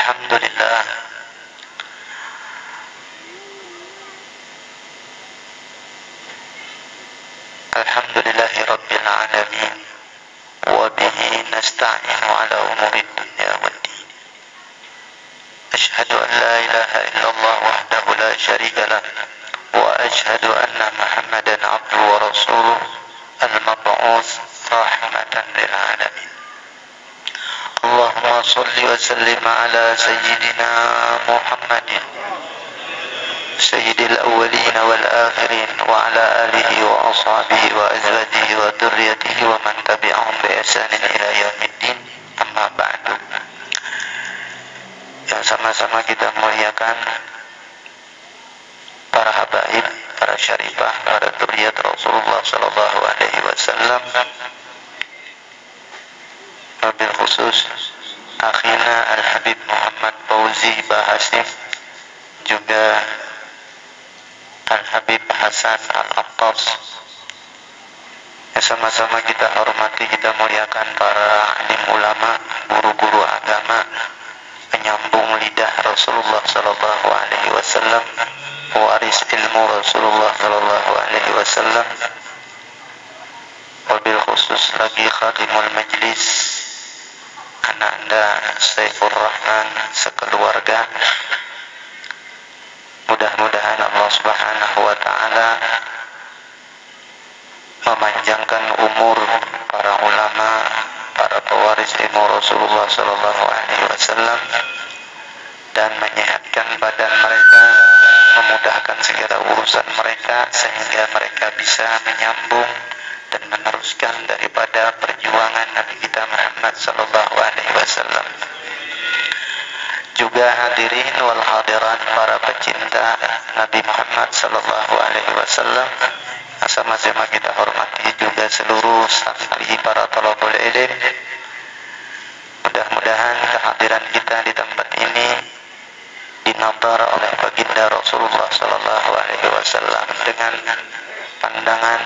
Alhamdulillah, Alhamdulillahi Rabbil Alamin, wa bihi nasta'inu ala umuri dunya waddin. Ashhadu an la ilaha illallah wahdahu la syarika lah, wa ashhadu anna Muhammadan abduhu wa rasuluh al-mab'uts rahmatan lil alamin. Allahumma salli wa sallim ala sayyidina Muhammadin sayyidil awwalin wal akhirin wa ala alihi wa ashabihi wa azwajihi wa dhurriyyatihi wa man tabi'ahum bi ihsanin ila yaumiddin. Amma ba'du. Yang sama-sama kita muliakan para habaib, para syarifah, para dzurriyyat Rasulullah sallallahu alaihi wasallam. Wabil khusus akhina Al-Habib Muhammad Fauzi Bahasim, juga Al-Habib Hasan Al-Attas. Yang sama-sama kita hormati, kita muliakan para alim ulama, guru-guru agama, penyambung lidah Rasulullah sallallahu alaihi wasallam, waris ilmu Rasulullah sallallahu alaihi wasallam. Wabil khusus lagi khadimul majlis, anak anda Saifur Rahman sekeluarga. Mudah-mudahan Allah Subhanahu wa ta'ala memanjangkan umur para ulama, para pewaris ilmu Rasulullah sallallahu alaihi wasallam, dan menyehatkan badan mereka, memudahkan segala urusan mereka sehingga mereka bisa menyambung dan meneruskan daripada perjuangan Nabi kita Muhammad sallallahu alaihi wasallam. Juga hadirin wal hadirat, para pecinta Nabi Muhammad sallallahu alaihi wasallam, sama-sama kita hormati juga seluruh santri para thalabul ilm. Mudah-mudahan kehadiran kita di tempat ini dinadar oleh baginda Rasulullah sallallahu alaihi wasallam dengan pandangan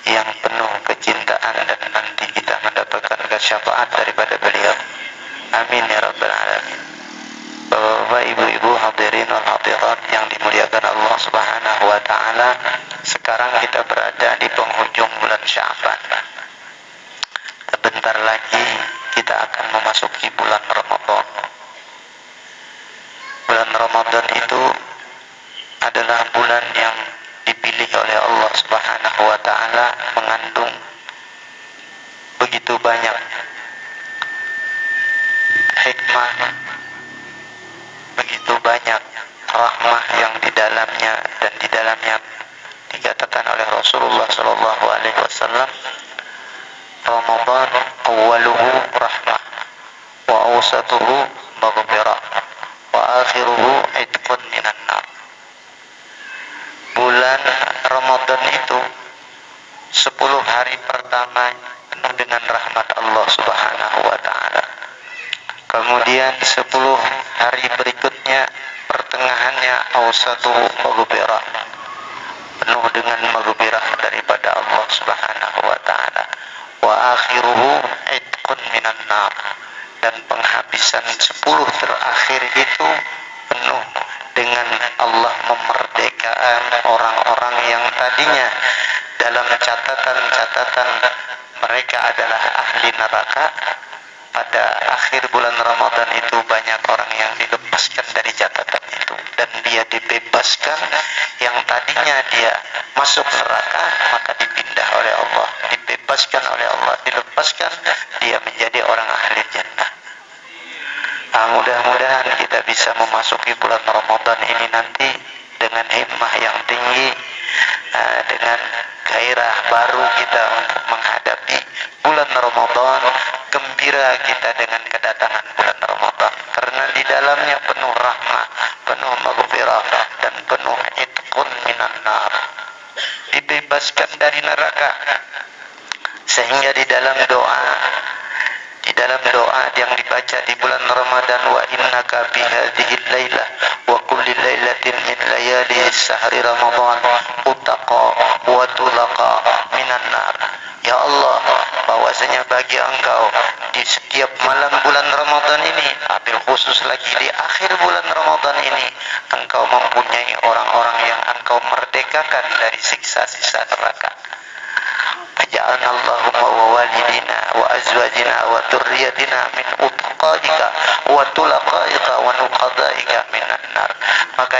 yang penuh kecintaan, dan nanti kita mendapatkan syafaat daripada beliau. Amin ya rabbal alamin. Bapak-bapak, ibu-ibu, hadirin wal hadirat yang dimuliakan Allah Subhanahu wa ta'ala, sekarang kita berada di penghujung bulan Sya'ban. Sebentar lagi kita akan memasuki bulan Ramadan. Bulan Ramadan itu adalah bulan yang dipilih oleh Allah Subhanahu wa ta'ala, mengandung begitu banyak hikmah, begitu banyak rahmah yang di dalamnya, dan di dalamnya dikatakan oleh Rasulullah sallallahu alaihi wasallam, Ramadan awwaluhu rahmah wa awsatuhu maghfirah wa akhiruhu itqun minan nar. Bulan Ramadan itu 10 hari pertama penuh dengan rahmat Allah Subhanahu wa ta'ala. Kemudian 10 hari berikutnya pertengahannya awsatuhu maghfirah, penuh dengan maghfirah daripada Allah Subhanahu wa ta'ala. Wa akhiruhu itqun minan nar, dan penghabisan 10 terakhir itu penuh dengan Allah memerdekakan orang-orang yang tadinya dalam catatan mereka adalah ahli neraka. Pada akhir bulan Ramadan itu banyak orang yang dilepaskan dari catatan itu, dan dia dibebaskan. Yang tadinya dia masuk neraka, maka dipindah oleh Allah, dibebaskan oleh Allah, dilepaskan, dia menjadi orang ahli jannah. Mudah-mudahan kita bisa memasuki bulan Ramadan ini nanti dengan himmah yang tinggi, dengan gairah baru kita untuk menghadapi bulan Ramadan, gembira kita dengan kedatangan bulan Ramadan, karena di dalamnya penuh rahmah, penuh maghfirah, dan penuh itqun minan nar, dibebaskan dari neraka. Sehingga di dalam doa yang dibaca di bulan Ramadan, wa innaka bi hadhil lailah wa kulli lailatin min layali sahri Ramadan utaqa wa tulaqa minan nar. Ya Allah, bahwasanya bagi engkau di setiap malam bulan Ramadan ini, tapi khusus lagi di akhir bulan Ramadan ini engkau mempunyai orang-orang yang engkau merdekakan dari siksa-siksa neraka. Faja'alna Allahumma wa walidina wa azwajina wa dzurriyyatina min utqaika wa tulaqaika wa nuqadaika minan nar. Maka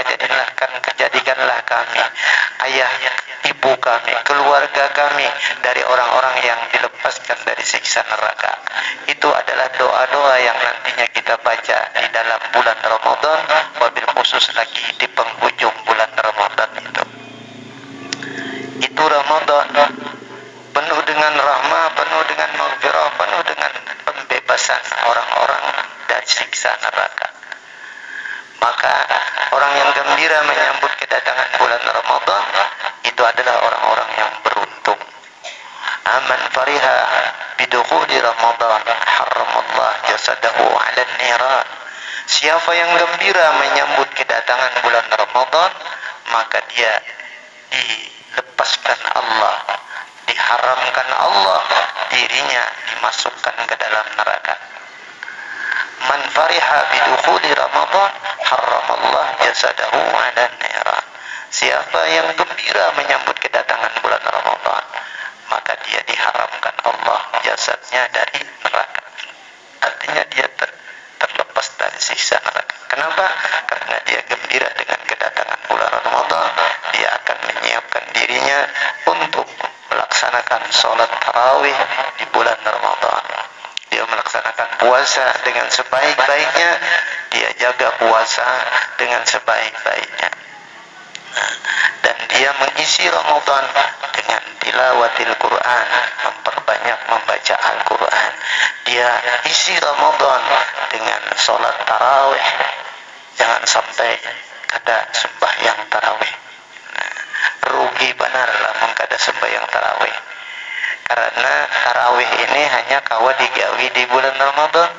jadikanlah kami, ayah, ibu kami, keluarga kami dari orang-orang yang dilepaskan dari siksa neraka. Itu adalah doa-doa yang nantinya kita baca di dalam bulan Ramadan, wabil khusus lagi di penghujung bulan Ramadan itu. Itu Ramadan penuh dengan rahmah, penuh dengan maghfirah, penuh dengan pembebasan orang-orang dari siksa neraka. Maka orang yang gembira menyambut kedatangan bulan Ramadan itu adalah orang-orang yang beruntung. Aman fariha bidukhuli Ramadan haramallah jasadahu 'alan niran. Siapa yang gembira menyambut kedatangan bulan Ramadan, maka dia dilepaskan Allah, diharamkan Allah, dirinya dimasukkan ke dalam neraka. Man fariha bidukhuli Ramadan haramallah jasadahu 'alan niran. Siapa yang gembira menyambut kedatangan bulan Ramadan, maka dia diharamkan Allah jasadnya dari neraka. Artinya dia terlepas dari siksa neraka. Kenapa? Karena dia gembira dengan kedatangan bulan Ramadan. Dia akan menyiapkan dirinya untuk melaksanakan sholat tarawih di bulan Ramadan. Dia melaksanakan puasa dengan sebaik-baiknya. Dia jaga puasa dengan sebaik-baiknya. Dan dia mengisi Ramadan dengan tilawatil Quran, memperbanyak membaca Al-Quran. Dia isi Ramadan dengan sholat tarawih. Jangan sampai kada sembahyang tarawih. Rugi benar lamun kada sembahyang tarawih. Karena tarawih ini hanya kawa digawi di bulan Ramadan.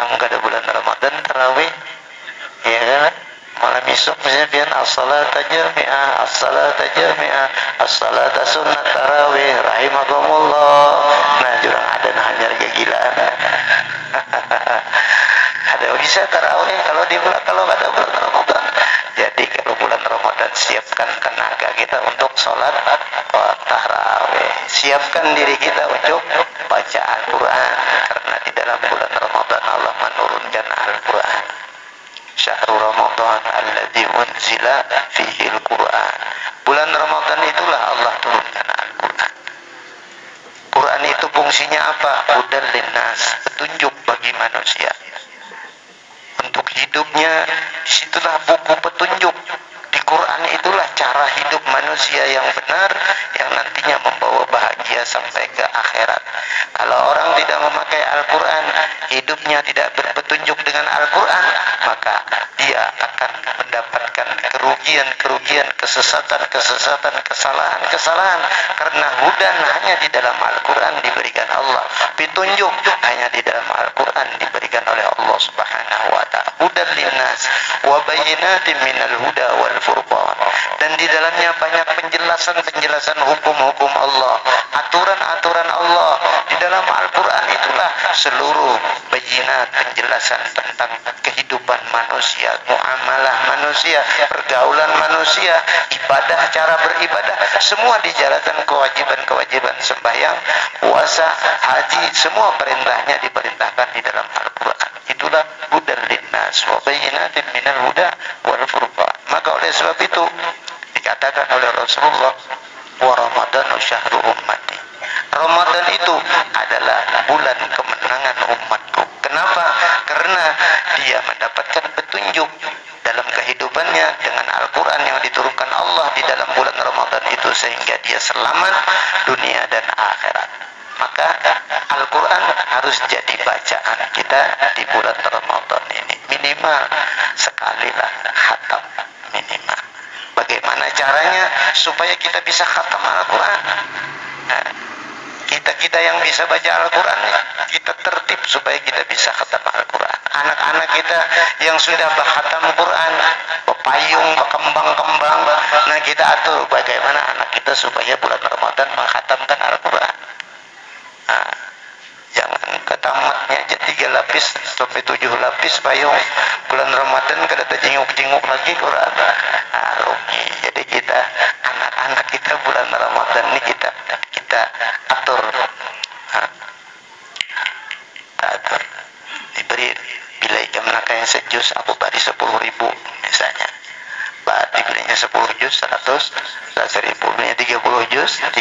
Namun kada bulan Ramadan tarawih, ya kan? Malam esok misalnya pian as-salata jami'ah, as-salata jami'ah, as-salata sunnat tarawih, rahimakumullah. Nah, jurang ada hanya kegilaan. Ada bisa tarawih kalau ada bulan Ramadan. Jadi kalau bulan Ramadan siapkan tenaga kita untuk sholat tarawih. Siapkan diri kita untuk baca Al-Quran. Karena di dalam bulan Ramadan Allah menurunkan Al-Quran. Syahrul Ramadan alladzi unzila fihi al-Quran. Bulan Ramadan itulah Allah turunkan Al-Quran. Quran itu fungsinya apa? Hudal linnas, petunjuk bagi manusia. Untuk hidupnya, disitulah buku petunjuk. Di Quran itulah cara hidup manusia yang benar, yang nantinya membawa bahagia sampai ke akhirat. Kalau orang tidak memakai Al-Quran, hidupnya tidak berpetunjuk dengan Al-Quran, maka dia akan mendapatkan kerugian-kerugian, kesesatan-kesesatan, kesalahan-kesalahan. Karena hudan hanya di dalam Al-Quran diberikan Allah. Petunjuk hanya di dalam Al-Quran diberikan oleh Allah Subhanahu wa ta'ala. Hudan linnas wa bayyinatin minal huda wal furqan. Dan di dalamnya banyak penjelasan-penjelasan hukum-hukum Allah, aturan-aturan Allah. Di dalam Al-Quran itulah seluruh bayinat, penjelasan tentang kehidupan manusia, muamalah manusia, pergaulan manusia, ibadah, cara beribadah, semua dijalankan, kewajiban-kewajiban sembahyang, puasa, haji, semua perintahnya diperintahkan di dalam Al-Quran. Itulah hudan linnas wa bayyinatin minal huda wal furqan. Maka oleh sebab itu dikatakan oleh Rasulullah, wa Ramadanu syahru ummati. Ramadan itu adalah bulan kemenangan umatku. Kenapa? Karena dia mendapatkan petunjuk dalam kehidupannya dengan Al-Quran yang diturunkan Allah di dalam bulan Ramadan itu, sehingga dia selamat dunia dan akhirat. Maka Al-Quran harus jadi bacaan kita di bulan Ramadan ini. Minimal sekali lah khatam, minimal. Bagaimana caranya supaya kita bisa khatam Al-Quran? Nah, kita yang bisa baca Al-Quran, kita tertib supaya kita bisa khatam Al-Quran. Anak-anak kita yang sudah berkhatam Quran, berpayung, berkembang-kembang, nah kita atur bagaimana anak kita supaya bulan Ramadan mengkhatamkan Al-Quran. Nah, jangan ketamatnya aja 3 lapis sampai 7 lapis payung. Bulan Ramadan kada jenguk-jenguk lagi Quran. Rugi. Jadi kita anak-anak kita bulan Ramadan ini kita atur. Atur. Diberi bila jam nakanya sejus aku bagi 10.000 misalnya. Berarti belinya 10 juz 100.000, belinya 30 juz 300.000.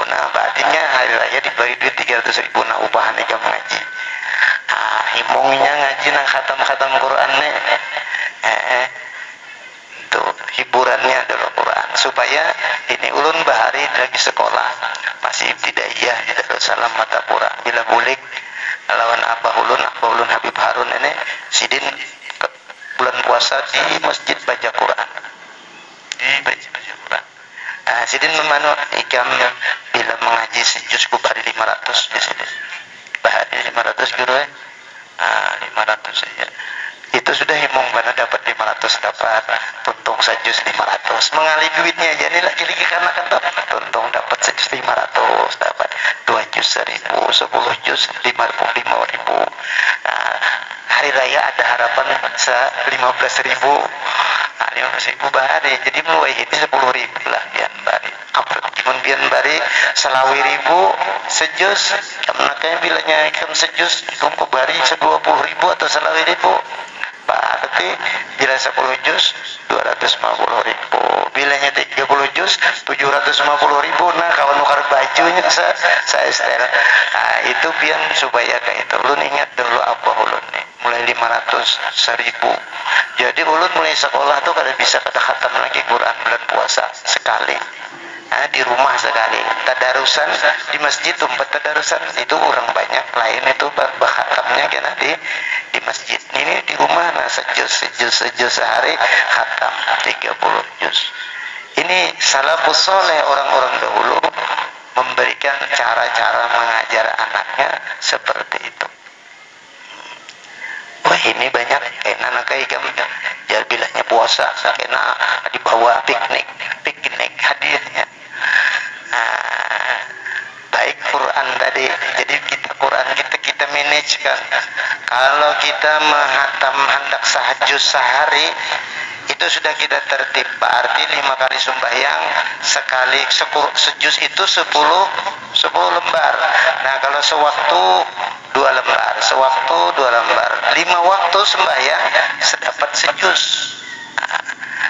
Nah berartinya hari raya diberi duit 300.000. Nah upahannya jam ngaji. Himungnya ngaji nang khatam Qurannya. Itu hiburannya adalah Quran. Supaya ini ulun bahari lagi sekolah masih ibtidaiyah di Darussalam Matapura. Bila bulik lawan Abah ulun Habib Harun ini sidin bulan puasa di masjid baca Quran. Baca Quran. Sidin memanu ikam bila mengaji sejus kubari 500 di sini. Bahari 500 euro 500 saja. Itu sudah himung mana dapat 500 dapat tuntung sejus 500. Mengalir duitnya aja nih lagi karena kan tuntung dapat sejus 500 dapat 2 juz 1.000 10 juz 55.000. Hari raya ada harapan 15.000. 15.000 bahari. Jadi mulai itu 10.000 lah bian bari. Apun bian bari selawi ribu sejus. Makanya bilanya ikam sejus ikam kubari 20.000 atau selawi ribu. Berarti bila 10 juz 250.000. Bilanya 30 juz 750.000. Nah kawan nukar bajunya saya setel. Itu biar supaya kayak itu. Ulun ingat dulu apa ulun nih. Mulai 500 1.000. Jadi ulun mulai sekolah tuh kada bisa kada khatam lagi Quran bulan puasa sekali. Di rumah sekali. Tadarusan di masjid tempat tadarusan itu orang banyak. Lain itu khatamnya kena di masjid. Ini di rumah nah sejus sehari khatam 30 juz. Ini salafus soleh orang-orang dahulu memberikan cara-cara mengajar anaknya seperti itu. Wah ini banyak anak kayak jadi bilangnya puasa kena dibawa piknik hadiahnya. Baik Quran tadi, jadi Quran kita manage kan. Kalau kita menghatam hendak sahajus sehari itu sudah kita tertib, berarti 5 kali sembahyang sekali sejus itu 10 lembar. Nah kalau sewaktu 2 lembar, 5 waktu sembahyang sedapat sejus.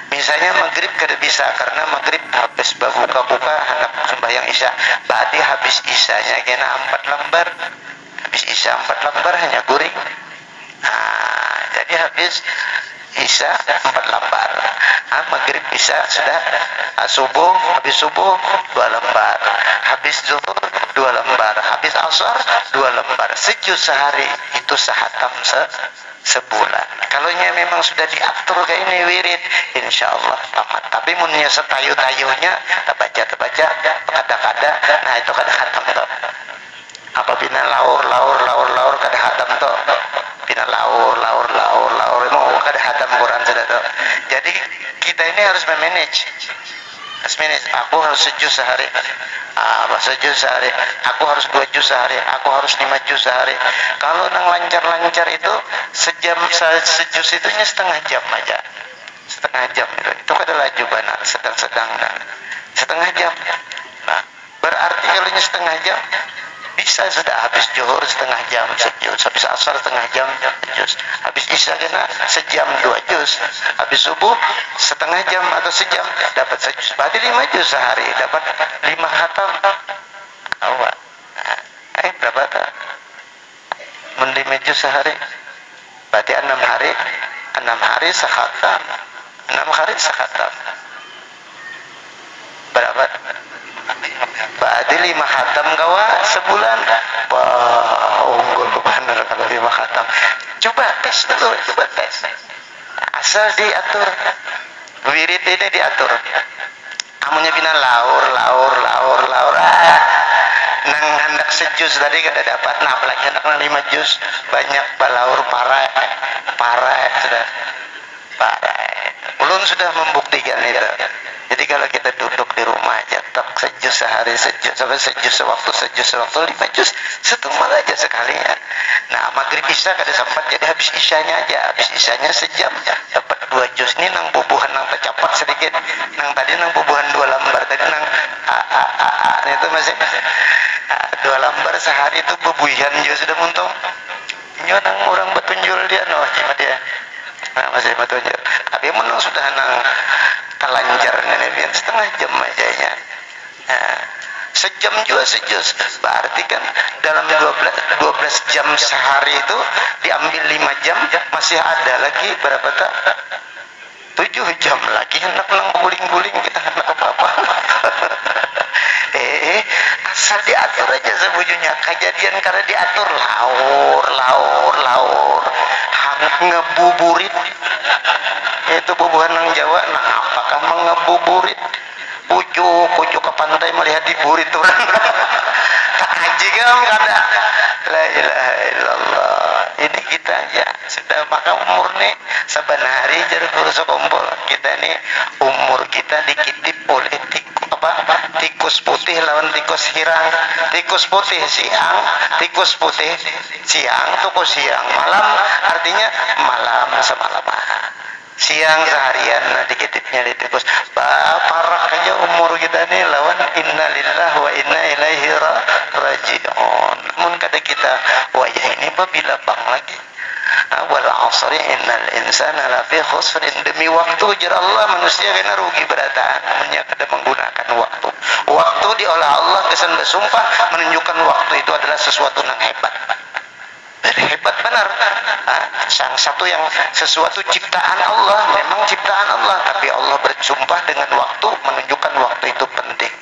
Misalnya maghrib kada bisa karena maghrib habis buka hendak sembahyang isya, berarti habis isyanya kena 4 lembar. Habis isya 4 lembar hanya guring. Jadi habis isya 4 lembar. Maghrib bisa sudah subuh, habis subuh 2 lembar. Habis zuhur 2 lembar. Habis asar 2 lembar. Sejus sehari itu sehatam sebulan. Kalau memang sudah diatur kayak ini wirid, insya Allah tamat. Tapi munnya setayu-tayunya terbaca kada-kada, nah itu kada khatam toh. Apabila laur kada khatam toh. Bina laur mau kada khatam Quran sudah toh. Jadi kita ini harus memanage. Aku harus sejus sehari. Sejus sehari. Aku harus 2 juz sehari. Aku harus 5 juz sehari. Kalau nang lancar itu sejus itu setengah jam aja. Setengah jam itu kada laju benar. Sedang setengah jam. Nah, berarti kalau setengah jam bisa sudah habis zuhur setengah jam sejus, habis asar setengah jam sejus, habis isya kena sejam 2 juz, habis subuh setengah jam atau sejam dapat sejus. Berarti 5 juz sehari dapat 5 khatam. Awak. Berapa tak? 5 juz sehari. Berarti 6 hari sekhatam. 6 hari sekhatam. Berapa? Berarti 5 khatam kawa sebulan. Wah, unggul benar kalau 5 khatam. Coba tes dulu, asal diatur. Wirid ini diatur. Amunya bina laur. Nang hendak sejus tadi kada dapat. Nah, apalagi hendak 5 juz banyak balaur parah sudah. Ulun sudah membuktikan itu. Jadi kalau kita duduk di rumah cetak sejus sehari sampai sejus sewaktu 5 juz setumal aja sekalinya. Nah maghrib isya kada sempat, jadi habis isyanya aja, habis isyanya sejam dapat 2 juz nih nang bubuhan nang tercapat sedikit, nang tadi nang bubuhan 2 lembar tadi nang itu masih 2 lembar sehari itu bubuhan juga sudah muntung. Nyo nang orang betunjul dia noh cima dia. Nah masih betunjul. Tapi menang sudah nang kalanjar nenek setengah jam aja ya. Nah, sejam juga sejus, berarti kan dalam 12 jam sehari itu diambil 5 jam masih ada lagi berapa tak 7 jam lagi hendak nang guling-guling kita hendak apa-apa. Asal diatur aja sebujurnya kejadian karena diatur laur ngebuburit itu bubuhan nang Jawa. Nah apakah mengebuburit ujuk ke pantai melihat diburit orang tak haji kan kada la ilaha illallah. Ini kita aja sudah maka umur nih sebenarnya jadi guru sekompol kita nih umur kita dikitip oleh tikus putih lawan tikus hirang. Tikus putih siang, tikus putih siang, tikus siang malam, artinya malam semalaman. Siang seharian dikitipnya di tikus. Parah aja umur kita nih lawan innalillah wa inna ilaihi raji'un. Namun kata kita wajah ini bila bang lagi. Wal asri innal insana lafi khusrin. Demi waktu ujar Allah manusia kena rugi berataan namanya kada menggunakan waktu. Waktu diolah Allah kesan bersumpah menunjukkan waktu itu adalah sesuatu yang hebat. Hebat benar. Sang satu yang sesuatu ciptaan Allah, memang ciptaan Allah, tapi Allah bersumpah dengan waktu menunjukkan waktu itu penting.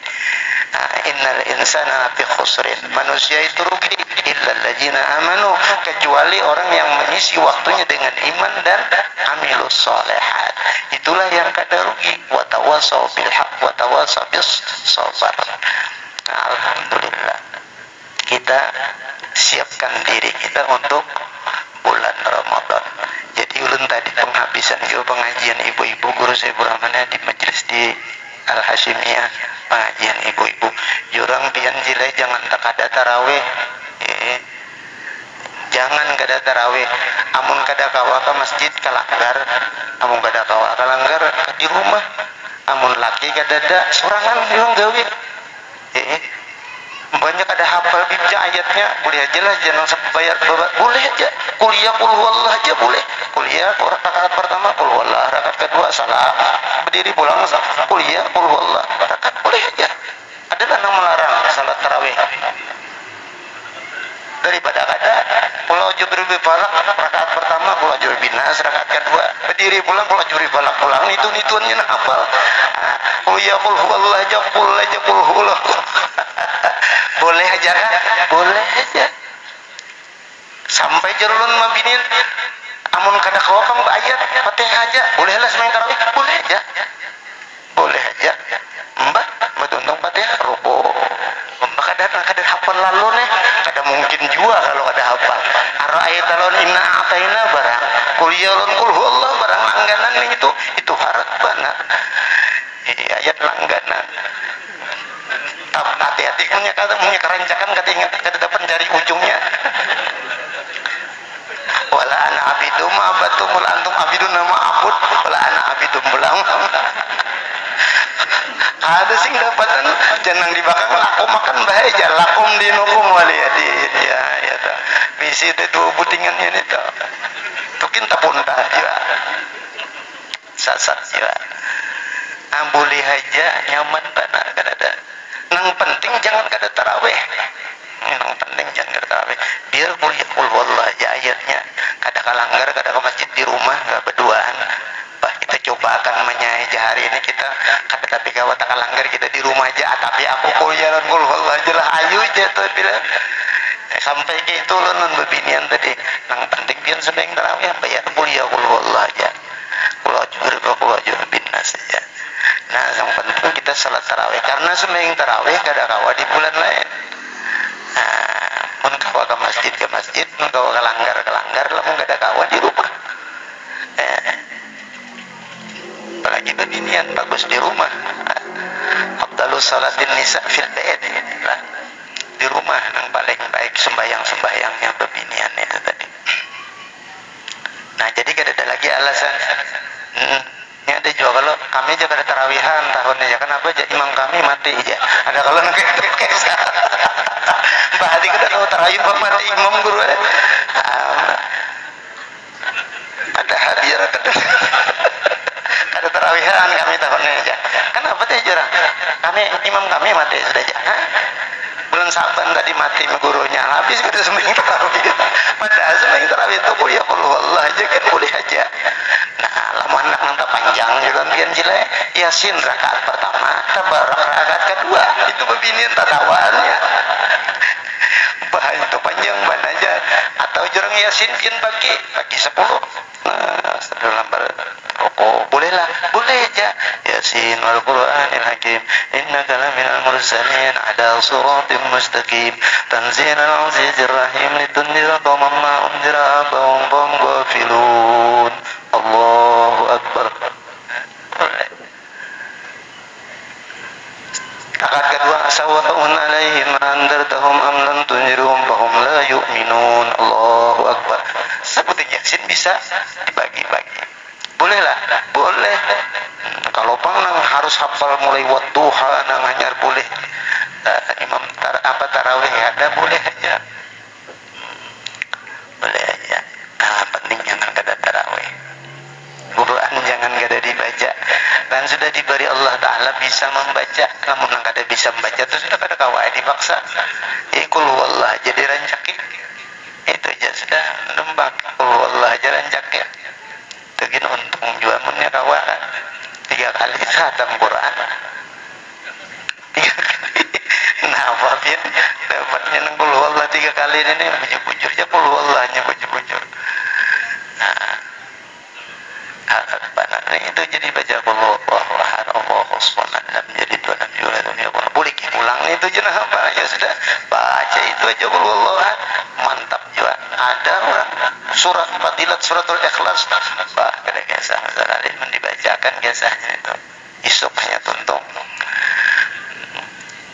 Innal insana lafi khusrin. Manusia itu rugi illal ladzina amanu, kecuali orang yang mengisi waktunya dengan iman dan amilus sholihat. Itulah yang kada rugi. Wa tawassaw bil haqq wa tawassaw bis sabar. Alhamdulillah. Kita siapkan diri kita untuk bulan Ramadan. Jadi ulun tadi penghabisan juga pengajian ibu-ibu guru saya Brahmana di majelis di Al Hashimiyah, pengajian ibu-ibu. Jurang pian jile jangan tak ada tarawih. Jangan kada tarawih. Amun kada kawa ke masjid kalanggar, amun kada kawa kalanggar di rumah. Amun laki kada ada sorangan yang gawe. Banyak ada hafal bibja ayatnya, boleh aja lah jangan bayar boleh aja. Kuliah qul huwallah aja boleh. Kuliah rakaat pertama qul huwallah, rakaat kedua salah berdiri pulang kuliah qul huwallah, rakaat boleh aja. Ada yang melarang salat tarawih. Daripada kada pulau jubri falak rakaat pertama pulau jubri binas, rakaat kedua berdiri pulang pulau jubri falak pulang itu nituannya hafal. Kuliah qul huwallah aja qul huwallah. Boleh aja kan? Boleh aja. Sampai jerulun mabinin amun kada kawakam ayat Fatihah aja. Bolehlah sembahyang tarawih, boleh aja. Boleh aja. Mbak, betuntung Fatihah ruku. Mbak kada hafal lalu nih. Kada mungkin juga kalau kada hafal. Ara'aita lawan inna a'taina barang. Kuliah lawan qul huwallah barang langganan itu harat banget. Ayat langganan. Hati-hati punya kerancakan kata ingat kata dapat dari ujungnya. Wala ana abidum abatumul antum abidun nama abud wala ana abidum pulang. Ada sing dapatan jangan dibakang laku makan bahaya lakum dinukum waliyadin ya ta. Bisi itu dua butingannya itu. Tukin tapun dia. Sasat dia. Boleh aja nyaman benar kan ada. Yang penting jangan kada tarawih. Yang penting jangan kada tarawih. Biar kuliah qul huwallah aja ayatnya. Kada kalanggar, kada ke masjid di rumah, enggak berduaan. Kita coba akan menyai hari ini kita kada tapi kawa tak kalanggar kita di rumah aja. Tapi aku kuliah qul huwallah aja lah ayu aja tuh bilang. Sampai ke itu non bebinian tadi. Yang penting pian sembahyang tarawih bayar kuliah qul huwallah aja. Kulo jur binas aja. Nah, yang penting kita salat tarawih karena sembahyang tarawih kada kawa di bulan lain. Mun kawa ke masjid, mun kawa ke langgar, lamun kada kawa di rumah. Apalagi beginian bagus di rumah. Afdalus salatin nisa fil bait. Di rumah yang paling baik sembahyang yang begini. keberanian itu tadi. Nah jadi kada ada lagi alasan. Ini ada juga kalau kami aja kada tarawihan tahunnya ya kenapa aja imam kami mati aja. Ada kalau nak kisah. Bah hadi kada tahu tarawih mati imam guru. Ada hadiah kada tarawihan kami tahunnya aja. Kenapa teh jarang? Imam kami mati sudah aja. Bulan Saban tadi mati gurunya habis kita sembahyang tarawih. Padahal sembahyang tarawih itu kuliah Allah aja kan boleh aja. Nah, lama anak nanti panjang gitu kan jile Yasin rakaat pertama, tabarak rakaat kedua itu bebinian tatawannya. Bah itu panjang ban aja atau jurang Yasin pian pagi 10. Nah, setelah lambar rokok bolehlah, boleh aja. Yasin wal Qur'anil Hakim innaka laminal mursalin ala siratim mustaqim tanzilal azizir rahim litunzira qauman ma unzira abahum fahum ghafilun. Allahu akbar. Rakaat kedua sawa'un alaihim andartahum am lam tunzirhum fahum la yu'minun. Allahu akbar. Seperti Yasin bisa dibagi-bagi. Bolehlah, boleh. Kalau nang harus hafal mulai wadduha nang hanyar boleh. Imam tarawih ada boleh aja. Boleh aja. Penting jangan kada tarawih. Quran jangan kada dibaca. Dan sudah diberi Allah Ta'ala bisa membaca. Namun nang kada bisa membaca itu sudah kada kawai dipaksa. Kul huwallah aja dirancaki. Itu aja sudah lembak. Kul huwallah aja rancaki. Tegin untung juga munnya kawan 3 kali khatam Quran 3 kali. Nah apa ya dapatnya nang Qul huwallah 3 kali ini bujur-bujur aja Qul huwallahnya bujur-bujur. Nah benar itu jadi baca Qul huwallahu ahad Allahu samad lam yalid wa lam yulad wa lam yakul lahu boleh ulang itu jenah apa ya sudah baca itu aja Qul huwallahu ahad mantap juga. Ada orang surat fadilat suratul ikhlas bah kada kisah Zalalim dibacakan kisahnya itu isuk hanya tuntung.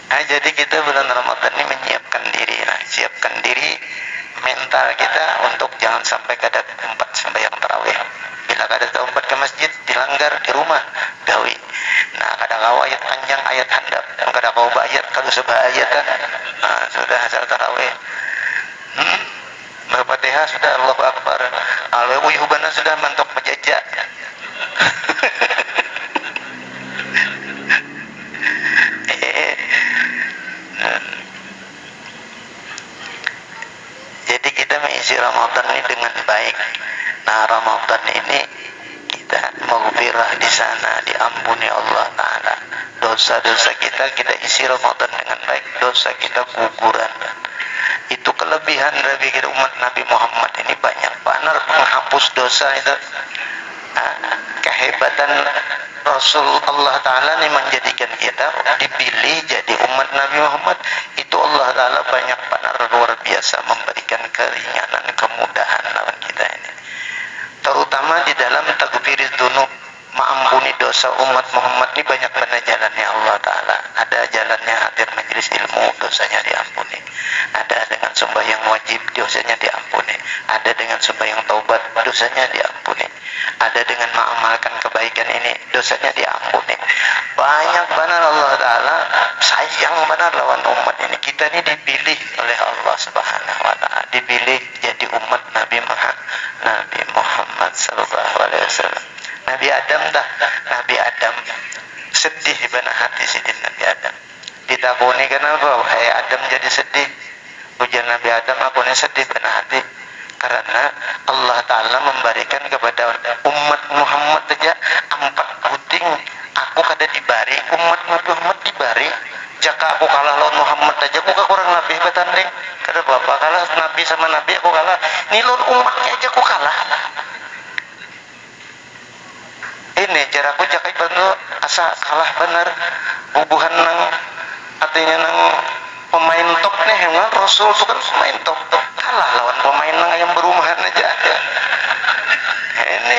Nah jadi kita bulan Ramadan ini menyiapkan diri. Nah siapkan diri mental kita untuk jangan sampai kada tempat sembahyang tarawih. Bila kada tempat ke masjid dilanggar di rumah gawi. Nah kada kau ayat panjang ayat handap kada kau bayat kalau sebab ayatan sudah asal tarawih. Al-Fatihah sudah Allahu Akbar. Al-Uyubana sudah mentok menjajak. Jadi kita mengisi Ramadan ini dengan baik. Nah Ramadan ini kita maghfirah di sana diampuni Allah Ta'ala. Dosa-dosa kita isi Ramadan dengan baik. Dosa kita guguran. Itu kelebihan dari umat Nabi Muhammad ini banyak benar menghapus dosa itu. Kehebatan Rasul Allah Ta'ala ini menjadikan kita dipilih jadi umat Nabi Muhammad. Itu Allah Ta'ala banyak benar luar biasa memberikan keringanan kemudahan lawan kita ini. Terutama di dalam taghfiriz dzunub, mengampuni dosa umat Muhammad ini banyak benar jalannya Allah Ta'ala. Ada jalannya hadir majelis ilmu, dosanya diampuni. Ada dengan sembahyang wajib, dosanya diampuni. Ada dengan sembahyang taubat, dosanya diampuni. Ada dengan mengamalkan kebaikan ini, dosanya diampuni. Banyak benar Allah Ta'ala sayang benar lawan umat ini. Kita ini dipilih oleh Allah Subhanahu Wa Ta'ala, dipilih jadi umat Nabi Muhammad Sallallahu Alaihi Wasallam. Nabi Adam Nabi Adam sedih benar hati sidin Nabi Adam. Ditakuni kenapa? Adam jadi sedih. Ujian Nabi Adam akunya sedih benar hati. Karena Allah Ta'ala memberikan kepada umat Muhammad saja 4 puting. Aku kada dibari, umat Nabi Muhammad dibari. Jika aku kalah lawan Muhammad aja, aku kurang lebih betanding. Kada apa kalah Nabi sama Nabi aku kalah. Nilon umatnya aja aku kalah. Ini jaraku jakai bener asa kalah bener bubuhan nang artinya nang pemain top nih yang Rasul itu kan pemain top kalah lawan pemain nang yang berumahan aja. Ini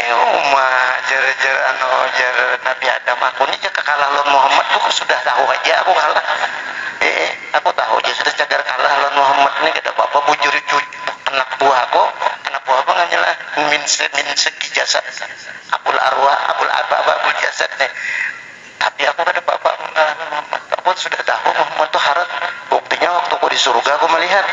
jar Nabi Adam aku ini jaka kalah lawan Muhammad aku sudah tahu aja aku kalah. Aku tahu aja sudah cagar kalah lawan Muhammad ini kada apa-apa bujur anak buahku, anak buah apa nggak min segi jasad, abul arwah, abul jasad nih. Tapi aku kata bapak, aku sudah tahu Muhammad itu harat. Buktinya waktu aku di surga aku melihat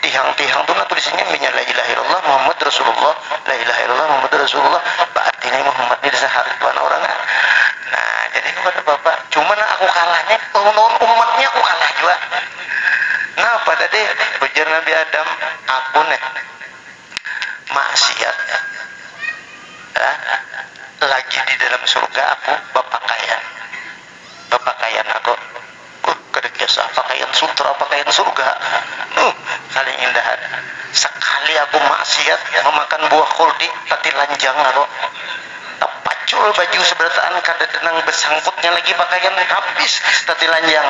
tiang-tiang tuh tulisannya la ilaha illallah Muhammad Rasulullah, la ilaha illallah Muhammad Rasulullah. Berarti ini Muhammad ini seharat tuan orang. Nah, jadi aku kata bapak, cuman aku kalahnya, umatnya aku kalah juga. Nah, pada deh, ujar Nabi Adam, aku nih maksiat, lagi di dalam surga aku berpakaian aku, kedekesa pakaian sutra, pakaian surga, kali indahan. Sekali aku maksiat memakan buah khuldi, tapi lanjang aku. Pacul baju seberataan kada tenang bersangkutnya lagi pakaian habis, tapi lanjang.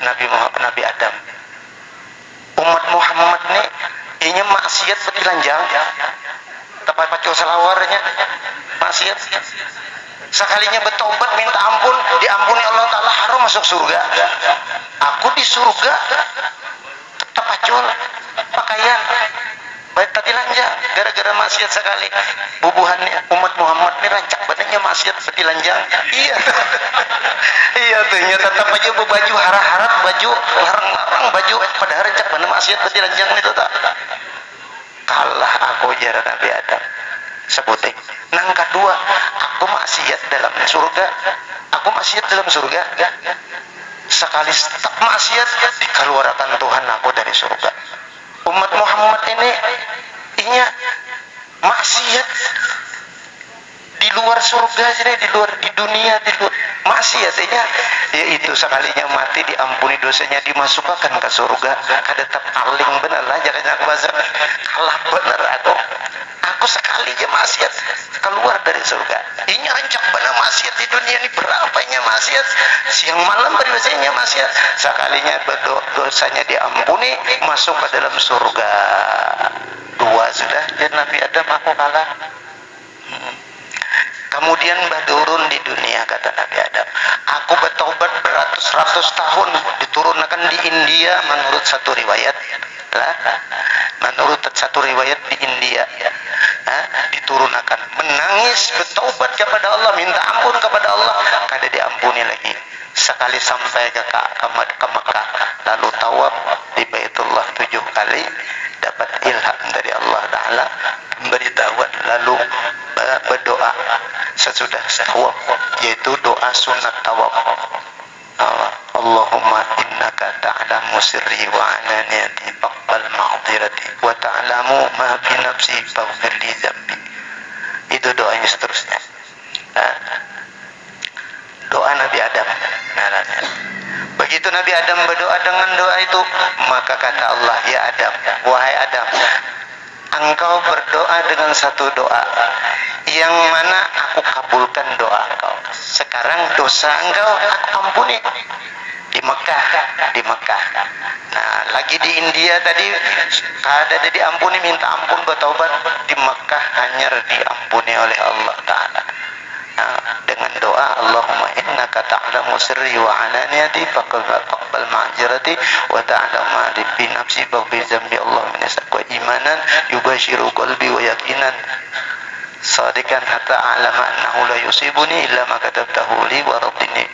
Nabi Adam, umat Muhammad nih, inya maksiat tapi lanjang. Tepat pacul selawarnya maksiat. Sekalinya bertobat minta ampun, diampuni Allah Ta'ala, harum masuk surga. Aku di surga tetap pacul pakaian baik tadi lanjang, gara-gara maksiat sekali. Bubuhannya umat Muhammad ini rancak badannya maksiat seperti lanjang. Iya iya tuh, tetap aja baju harat-harat, baju larang-larang, baju pada rancak badan maksiat seperti lanjang itu tak kalah aku jarak Nabi Adam sebutin. Nang kedua, aku maksiat dalam surga, sekali tak maksiat dikeluarkan Tuhan aku dari surga. Umat Muhammad ini inya maksiat di luar surga sini, di dunia, di luar maksiatnya, yaitu sekalinya mati diampuni dosanya, dimasukkan ke surga. Kada tetap paling benar lah, jangan bahasa kalah benar aku sekali aja maksiat keluar dari surga. Ini rancak benar maksiat di dunia ini, berapanya maksiat, siang malam berdosanya maksiat, sekalinya dosanya diampuni, masuk ke dalam surga. Dua sudah, dan Nabi Adam aku kalah. Kemudian turun di dunia, kata Nabi Adam, aku bertobat beratus-ratus tahun, diturunkan di India menurut satu riwayat di India, diturunkan menangis bertobat kepada Allah, minta ampun kepada Allah, kada diampuni lagi. Sekali sampai ke Mekah, lalu tawaf di Baitullah 7 kali, dapat ilham dari Allah Ta'ala, memberitahuan, lalu berdoa sesudah tawaf, yaitu doa sunat tawaf. Allahumma innaka ta'lamu sirri wa alaniyati faqbal ma'dzirati wa ta'lamu ma fi nafsi faghfir li dzambi. Itu doanya seterusnya. Doa Nabi Adam. Begitu Nabi Adam berdoa dengan doa itu, maka kata Allah, ya Adam, wahai Adam, engkau berdoa dengan satu doa yang mana aku kabulkan doa engkau. Sekarang dosa engkau aku ampuni. Di Mekah. Nah, lagi di India tadi ada diampuni, minta ampun, bertobat. Di Mekah hanya diampuni oleh Allah Ta'ala. Nah, dengan doa Allahumma innaka ta'lamu sirri wa alaniyati faqbal ma'zirati wa ta'lamu ma fi nafsi faghfir dzambi. Allahumma nas'aluka imanan yubashiru qalbi wa yaqinan sadikan hatta a'lama annahu la yusibuni illa ma katabtahu li wa rabbini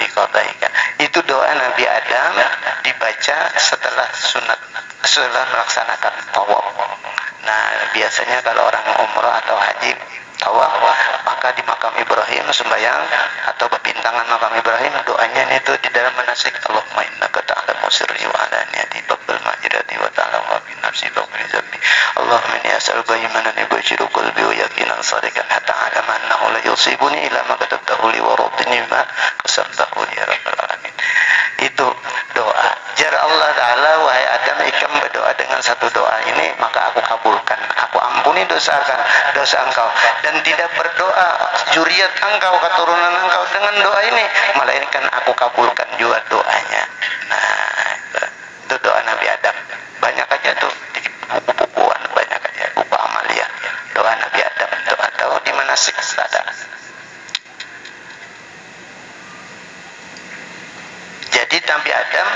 biqadaika. Itu doa Nabi Adam dibaca setelah melaksanakan tawaf. Nah, biasanya kalau orang umrah atau haji tawaf, maka di makam Ibrahim sembahyang atau berpintangan makam Ibrahim, doanya itu di dalam manasik, Allahumma innaka ta'lamu sirri wa alaniyati faqbal ma'zirati wa ta'lamu ma fi nafsi faghfir dzambi. Allahumma inni as'aluka imanan yubashiru qalbi wa yaqinan sadiqan hatta a'lama annahu la yusibuni illa ma katabtahu li wa rabbini ma qasamtahu li ya rabbal alamin. Itu doa. Jar Allah Ta'ala, wahai Adam, ikam berdoa dengan satu doa ini, maka aku kabulkan, aku ampuni dosa engkau, dan tidak berdoa zuriat engkau, keturunan engkau dengan doa ini, melainkan aku kabulkan juga doanya. Nah, itu doa Nabi Adam. Banyak aja tuh di buku-bukuan, banyak aja buku amalia doa Nabi Adam, doa tahu di mana sih ada. Jadi Nabi Adam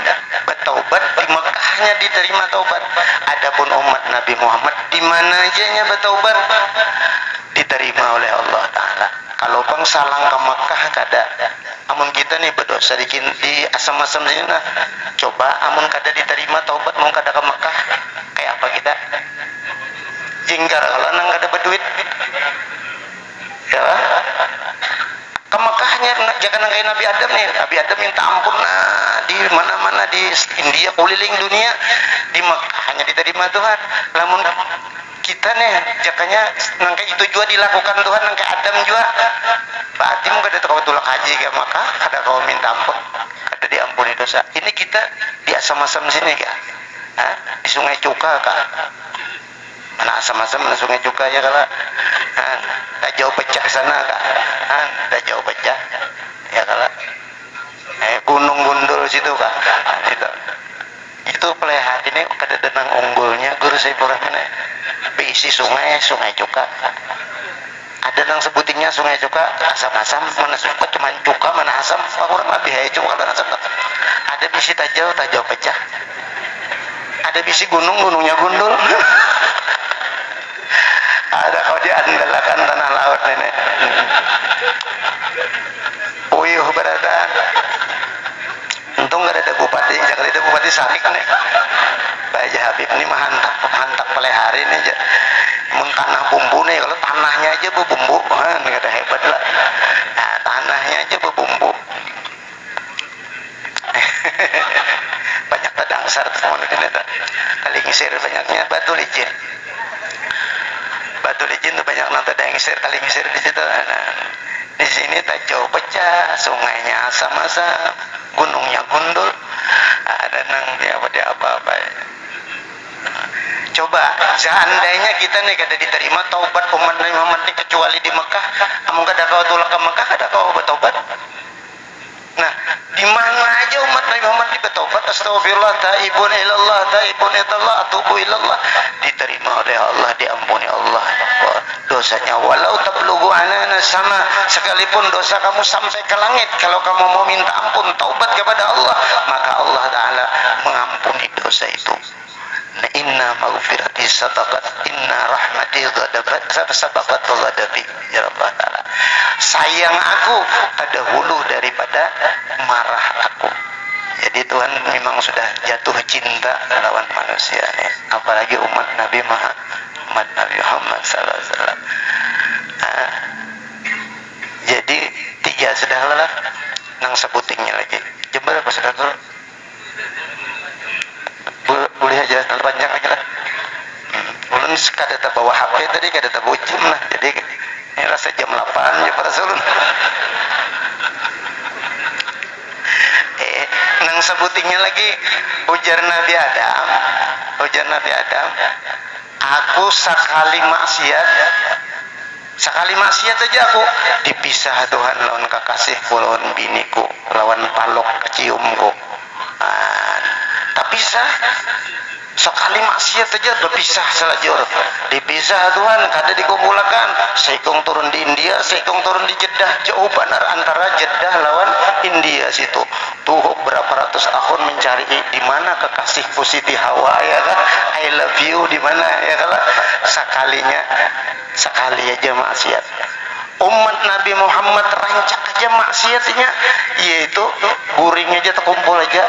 bertaubat di Mekahnya diterima taubat. Adapun umat Nabi Muhammad di mana aja nya bertaubat diterima oleh Allah Ta'ala. Kalau bang salang ke Mekah kada, amun kita nih berdosa di asam-asam sini nah, coba amun kada diterima taubat mau kada ke Mekah kayak apa kita? Jingkar kalau nang kada berduit ya ke Mekahnya jangan kayak Nabi Adam nih. Nabi Adam minta ampun nah di mana-mana di India keliling dunia, di Mekah hanya diterima Tuhan. Namun kita nih jakanya nangka itu juga dilakukan Tuhan nangka Adam juga. Berarti mau kada kau tulak haji ke Mekah kada kau minta ampun, kada diampuni dosa. Ini kita di asam-asam sini kak, di Sungai Cuka kak. Mana asam-asam mana Sungai Cuka ya kalau tak jauh pecah sana kak, tak jauh pecah ya kalau Gunung Gundul situ kak, itu pelehat ini kada denang unggulnya guru saya pernah mana beisi sungai Cuka, ada nang sebutingnya Sungai Cuka asam-asam mana suka cuman cuka mana asam orang lebih hai cuma kada asam, ada bisi tajau pecah, ada bisi gunungnya gundul. Ada kau diandalkan tanah laut nenek. Uyuh berada. Untung gak ada bupati, jangan ada bupati Sarik nih. Pak Haji Habib ini mah hantak pelehari nih aja. Mun tanah bumbu nih, kalau tanahnya aja berbumbu, nggak ada hebat lah. Nah, tanahnya aja berbumbu. Banyak tadangsar semua nih kali ngisir banyaknya batu licin. Batu licin tuh banyak nonton ada ngisir kali ngisir di situ. Nah, di sini tak jauh pecah, sungainya asam-asam, gunungnya gundul, ada nang dia apa-apa. Coba seandainya kita nih kada diterima taubat umat Nabi Muhammad ini kecuali di Mekah, amun kada kau tulak ke Mekah kada kau bertaubat. Nah, di mana aja umat Nabi Muhammad ini bertaubat, astagfirullah, taibun ilallah, taibun ilallah, atubu ilallah, diterima oleh Allah, diampuni Allah dosanya. Walau tablughu anana sama, sekalipun dosa kamu sampai ke langit, kalau kamu mau minta ampun taubat kepada Allah, maka Allah Ta'ala mengampuni dosa itu. Nah, inna maghfirati sadaqat, inna rahmati ghadabat, sabaqat ghadabi ya Allah Ta'ala. Sayang aku ada hulu daripada marah aku. Jadi Tuhan memang sudah jatuh cinta lawan manusia nih. Apalagi umat Nabi Muhammad SAW. Jadi tiga sudah lah nang sebutingnya lagi. Coba apa sudah dulu? Boleh aja panjang aja lah. Ulun kada tak bawa HP tadi, kada tak bawa jam lah. Jadi ini rasa jam 8 ya pada sulun. Nang sebutingnya lagi ujar Nabi Adam, aku sekali maksiat aja aku dipisah Tuhan lawan kekasihku, lawan biniku, lawan palok keciumku. Tapi sekali maksiat aja berpisah selajur, dipisah Tuhan kada dikumpulkan. Seikung turun di India, seikung turun di Jeddah, jauh benar antara Jeddah lawan India situ. Tuh berapa ratus tahun mencari di mana kekasihku Siti Hawa ya kan, I love you di mana ya kan. Sekali aja maksiat. Umat Nabi Muhammad rancak aja maksiatnya, yaitu guring aja terkumpul aja.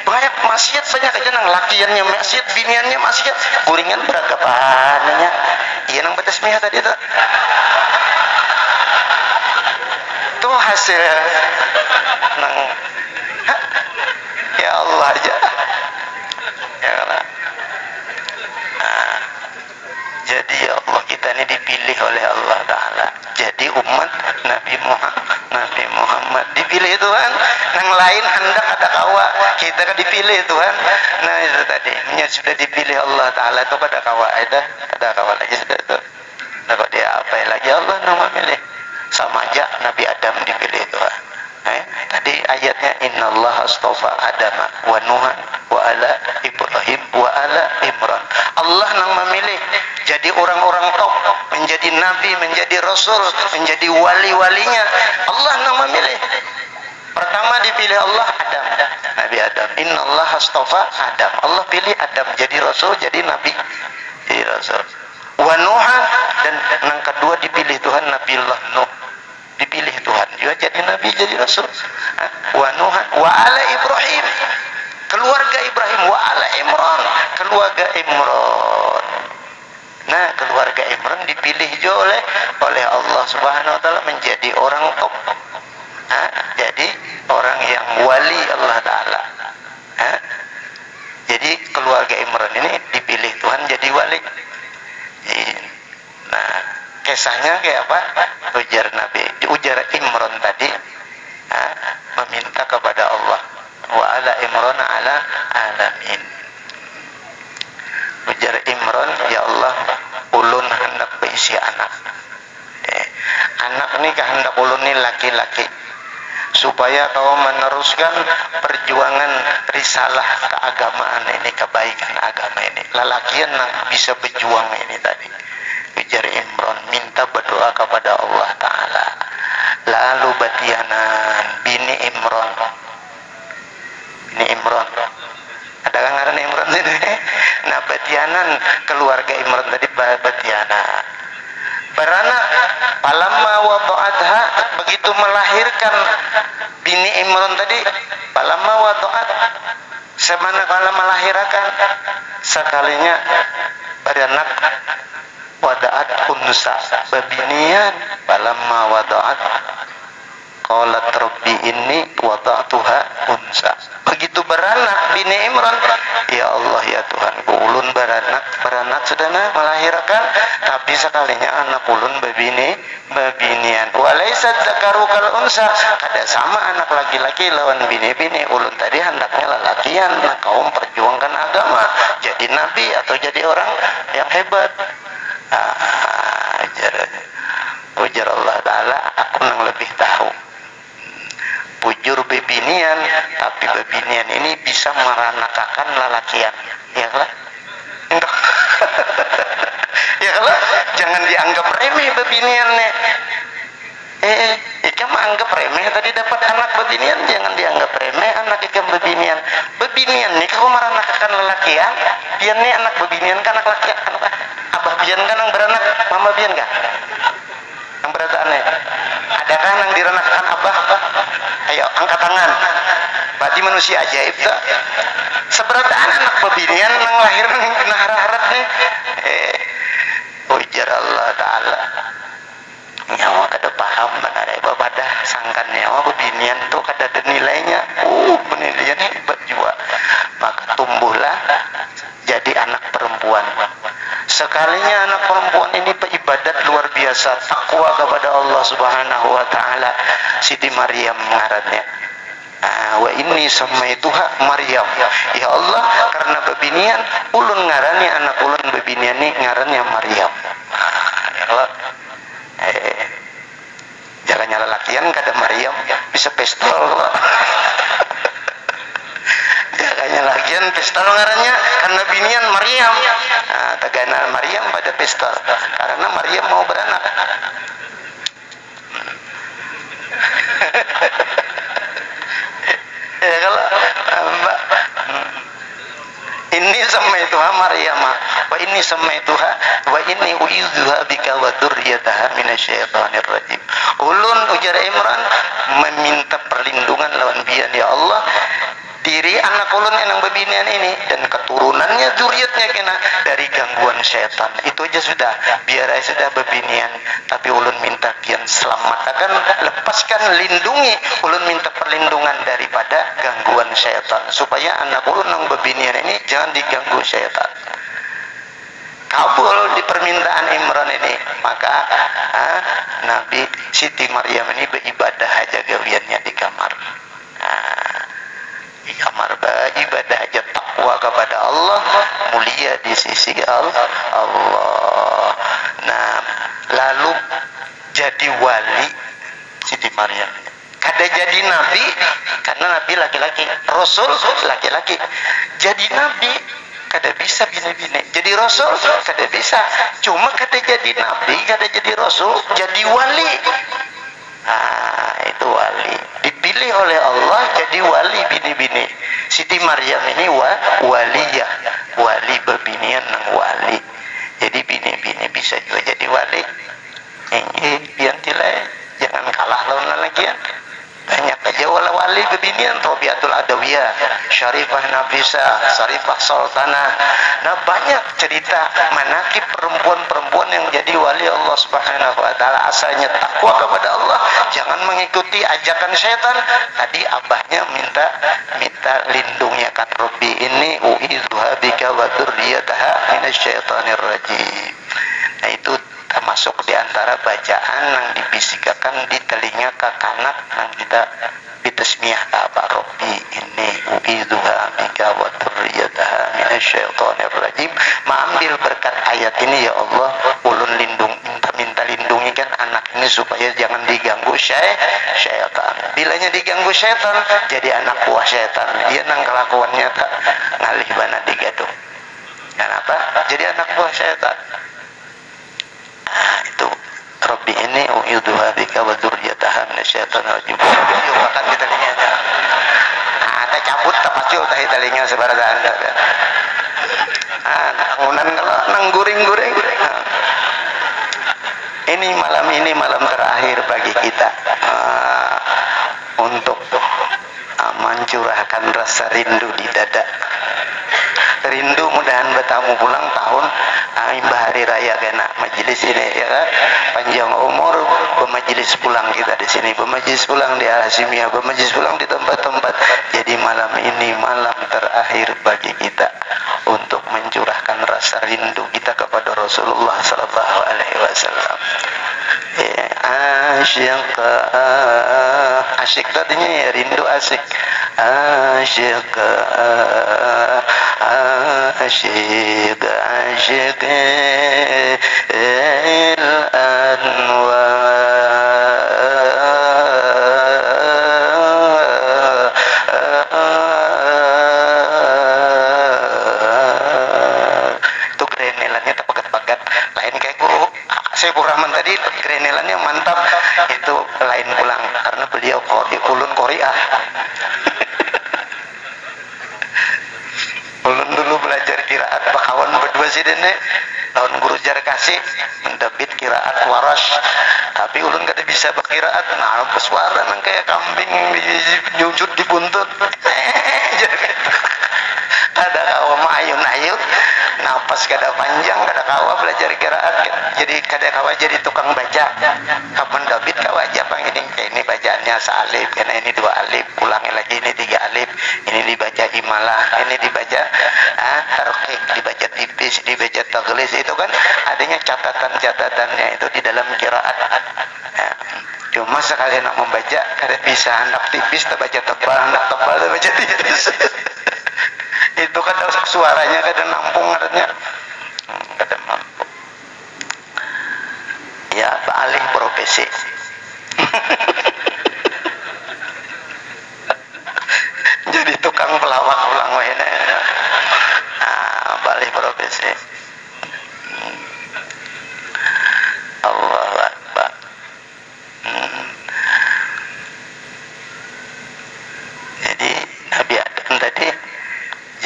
Banyak maksiat, banyak aja nang lakiannya maksiat, biniannya maksiat, guringan beragapannya. Iya nang batas mihah tadi tuh. Tuh hasil nang ya Allah aja. Ya Allah. Jadi ya Allah, kita ini dipilih oleh Allah Ta'ala. Jadi umat Nabi Muhammad dipilih Tuhan. Yang lain hendak ada kawa, kita kan dipilih Tuhan. Nah itu tadi, sudah dipilih Allah Ta'ala itu pada kawa ada kawa lagi sudah itu. Nah kok dia apa lagi Allah nama milih, sama aja Nabi Adam dipilih Tuhan. Tadi ayatnya innallaha astafa Adama wa Nuhan wa ala Ibrahim wa ala Imran. Allah yang memilih jadi orang-orang top, menjadi nabi, menjadi rasul, menjadi wali-walinya. Allah yang memilih. Pertama dipilih Allah Adam. Nah Nabi Adam. Innallaha astafa Adam. Allah pilih Adam jadi rasul, jadi nabi, jadi rasul. Wa Nuhan, dan yang kedua dipilih Tuhan Nabiullah Nuh. Dipilih Tuhan juga jadi nabi, jadi rasul. Wa Nuhan wa ala Ibrahim. Keluarga Ibrahim wa ala Imran. Keluarga Imran. Nah, keluarga Imran dipilih juga oleh Allah Subhanahu wa taala menjadi orang top. Jadi orang yang wali Allah taala. Jadi keluarga Imran ini dipilih Tuhan jadi wali. Nah, kisahnya kayak apa? Ujar Nabi, ujar Imran tadi meminta kepada Allah, wa ala Imran ala alamin. Ujar Imran, ya Allah, ulun hendak berisi anak. Anak ini kehendak ulun ini laki-laki, supaya kau meneruskan perjuangan risalah keagamaan ini, kebaikan agama ini. Lalakian bisa berjuang ini tadi. Ujar Imran, minta berdoa kepada Allah Ta'ala. Lalu Batianan bini Imran. Bini Imran. Ada kan ngaran Imran ini? Nah, Batianan keluarga Imran tadi, Batianan beranak. Palamma wada'atha, begitu melahirkan bini Imran tadi, palamma wada'at, semana kala melahirkan, sekalinya beranak wada'at unsa, babinian. Palamma wada'at qalat rabbi inni wada'tuha unsa. Begitu beranak bini Imran, ya Allah ya Tuhanku, ulun beranak sedana melahirkan, tapi sekalinya anak ulun babinian. Walaisa dzakaru kal unsa, kada sama anak laki-laki lawan bini-bini. Ulun tadi hendaknya lelakian, kaum perjuangkan agama, jadi nabi atau jadi orang yang hebat. Ujar Allah Ta'ala, aku yang lebih tahu. Bujur bebinian, tapi bebinian ini bisa meranakakan lelakian, ya kan? Ya kan? Jangan dianggap remeh bebiniannya. Ikam anggap remeh tadi dapat anak bebinian, jangan dianggap remeh anak ikam bebinian. Bebinian nih kau meranakakan lelakian, biar nih anak bebinian kan anak laki, abah bian kan yang beranak, mama bian kan? Yang berataannya, adakah yang diranakakan abah? Ayo angkat tangan. Berarti manusia ajaib tak? Seberataan anak bebinian yang lahir nih kena harap nih. Ujar Allah Ta'ala, nyawa kada paham mana ada babadah sangkan nyawa bebinian tuh kada ada nilainya. Penilaian hebat juga. Maka tumbuhlah jadi anak perempuan. Sekalinya anak perempuan ini beribadat luar biasa, takwa kepada Allah Subhanahu wa Ta'ala. Siti Maryam ngarannya. Wa inni samaituha Maryam. Ya Allah, karena bebinian ulun ngarani anak ulun bebinian ini ngarannya Maryam. Ya Allah. Jangan nyala lakian kada Maryam bisa pistol. Jangan lakian pistol ngarannya karena binian Maryam. Tagana Maryam pada pistol karena Maryam mau beranak. Ya kalau ini sama itu Maryam, wa ini sama itu wa ini uizuha bika wa dzurriyyataha minasyaitonir rajim. Ulun ujar Imran meminta perlindungan lawan bian, ya Allah, diri anak ulun yang bebinian ini dan keturunannya zuriatnya kena dari gangguan setan. Itu aja sudah, biar aja sudah bebinian, tapi ulun minta kian selamatkan, lepaskan, lindungi. Ulun minta perlindungan daripada gangguan setan, supaya anak ulun yang bebinian ini jangan diganggu setan. Kabul di permintaan Imran ini. Maka Nabi Siti Maryam ini beribadah aja gawiannya di kamar. Di kamar beribadah aja, takwa kepada Allah, mulia di sisi Allah. Nah, lalu jadi wali Siti Maryam. Kada jadi nabi karena nabi laki-laki, rasul laki-laki. Jadi nabi kada bisa bini-bini. Jadi rasul kada bisa. Cuma kada jadi nabi, kada jadi rasul, jadi wali. Itu wali. Dipilih oleh Allah jadi wali bini-bini. Siti Maryam ini waliyah, wali bebinian nang wali. Jadi bini-bini bisa juga jadi wali. Ini biar tilai, jangan kalah lawan lagi ya. Banyak aja wali bebinian, Robiatul Adawiyah, Syarifah Nafisah, Syarifah Sultanah. Nah banyak cerita manakib perempuan-perempuan yang jadi wali Allah Subhanahu wa taala. Asalnya takwa kepada Allah, jangan mengikuti ajakan setan. Tadi abahnya minta lindungnya kan Rabbi ini uizuha bika wa dzurriyyataha minasyaitonir rajim. Nah itu termasuk diantara bacaan yang dibisikkan di telinga kakanak yang kita bitasmiyah apa Rabbi ini uizuha bika wa dzurriyyataha minasyaitonir rajim. Mengambil berkat ayat ini ya Allah, ulun minta lindungi kan anak ini supaya jangan diganggu syaitan. Bilanya diganggu syaitan jadi anak buah syaitan. Dia nang kelakuannya tak ngalih bana digaduh. Kenapa? Jadi anak buah syaitan. Itu Rabbi ini u'idzuha bika wa dzurriyyataha minasyaitonir rajim. Diupakan di telinganya. Ada cabut tapacul tahi telinga sebarada anda. Ngunan nang guring-guring. Ini malam terakhir bagi kita untuk mencurahkan rasa rindu di dada. Rindu mudahan bertamu pulang tahun imbah hari raya kena majelis ini ya kan, panjang umur bermajelis pulang kita di sini, bermajelis pulang di Al-Hasimiyah, bermajelis pulang di tempat-tempat. Jadi malam ini malam terakhir bagi kita untuk mencurahkan rasa rindu kita kepada Rasulullah sallallahu alaihi wasallam. Asyik tadinya ya rindu asik. Asyik itu grenelannya terpegat-pegat lain kayak guru Syekh Rahman tadi, grenelannya mantap. Itu lain pulang karena beliau ulun Korea. Ulun dulu belajar kiraat bakawan berdua sih dene lawan guru jar kasih mendebit kiraat waras, tapi ulun kada bisa berkiraat. Nah suara nang kayak kambing nyujud di buntut. Kada kawa ayun-ayun napas kada panjang, kada kawa belajar kiraat, jadi kada kawa jadi tukang baca. Kapan David kawa aja pang ini bacaannya salib, karena ini 2 alif, ulangi lagi ini 3 alif, ini dibaca imalah, ini dibaca tarqiq, dibaca tipis, dibaca taglis. Itu kan adanya catatan-catatannya itu di dalam kiraat. Cuma sekali nak membaca kada bisa, hendak tipis terbaca tebal, hendak tebal terbaca tipis. Itu kan suaranya kada nampung artinya. Kada mampu. Ya, beralih profesi. Jadi tukang pelawak ulang wene. Beralih profesi. Allahu Akbar. Jadi Nabi Adam tadi,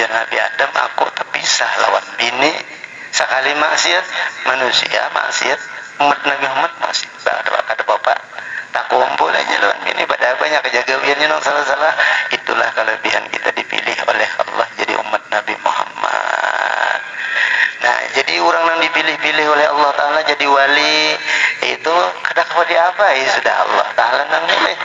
Nabi Adam aku terpisah lawan bini sekali maksiat, manusia maksiat, umat Nabi Muhammad maksiat. Ada bapak tak kumpul aja lawan bini, pada banyak kejagawiannya nong salah-salah. Itulah kelebihan kita dipilih oleh Allah jadi umat Nabi Muhammad. Nah jadi orang yang dipilih-pilih oleh Allah Ta'ala jadi wali itu kada kau diapai sudah Allah Ta'ala nang milih.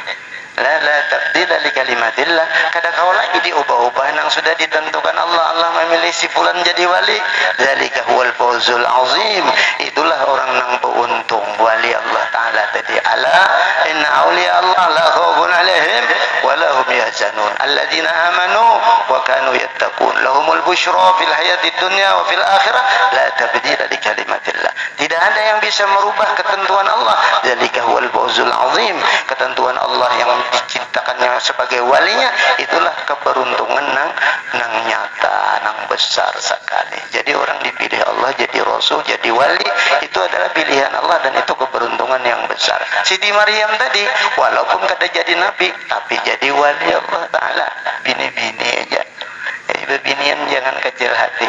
La tabdila li kalimatillah. Kada kau lagi diubah-ubah yang sudah ditentukan Allah. Allah memilih si fulan jadi wali. Zalika huwal fawzul azim. Itulah orang yang beruntung wali Allah Ta'ala tadi. Ala inna awliya Allah la khawfun alaihim wa lahum yahzanun alladzina amanu wa kanu yattaqun lahumul busyra fil hayatid dunya wa fil akhirah la tabdila li kalimatillah. Tidak ada yang bisa merubah ketentuan Allah. Zalika huwal fawzul azim. Ketentuan Allah yang dicintakannya sebagai walinya, itulah keberuntungan nang nyata, nang besar sekali. Jadi orang dipilih Allah jadi rasul, jadi wali, itu adalah pilihan Allah dan itu keberuntungan keuntungan yang besar. Siti Maryam tadi walaupun kada jadi nabi tapi jadi wali Allah Ta'ala. Bini-bini aja, binian jangan kecil hati.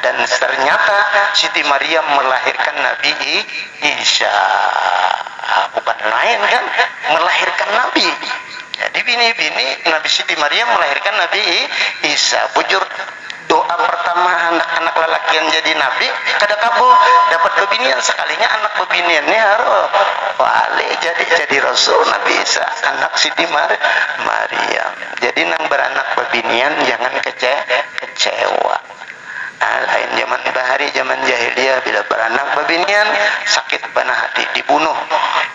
Dan ternyata Siti Maryam melahirkan Nabi Isa, bukan lain kan, melahirkan Nabi. Jadi bini-bini Nabi Siti Maryam melahirkan Nabi Isa. Bujur doa pertama anak-anak lelaki yang jadi nabi kada kabul, dapat bebinian sekalinya anak bebiniannya harus wali jadi rasul Nabi Isa anak Siti Maryam. Jadi nang beranak bebinian jangan kecewa. Lain zaman bahari, zaman jahiliyah bila beranak bebinian sakit bana hati dibunuh.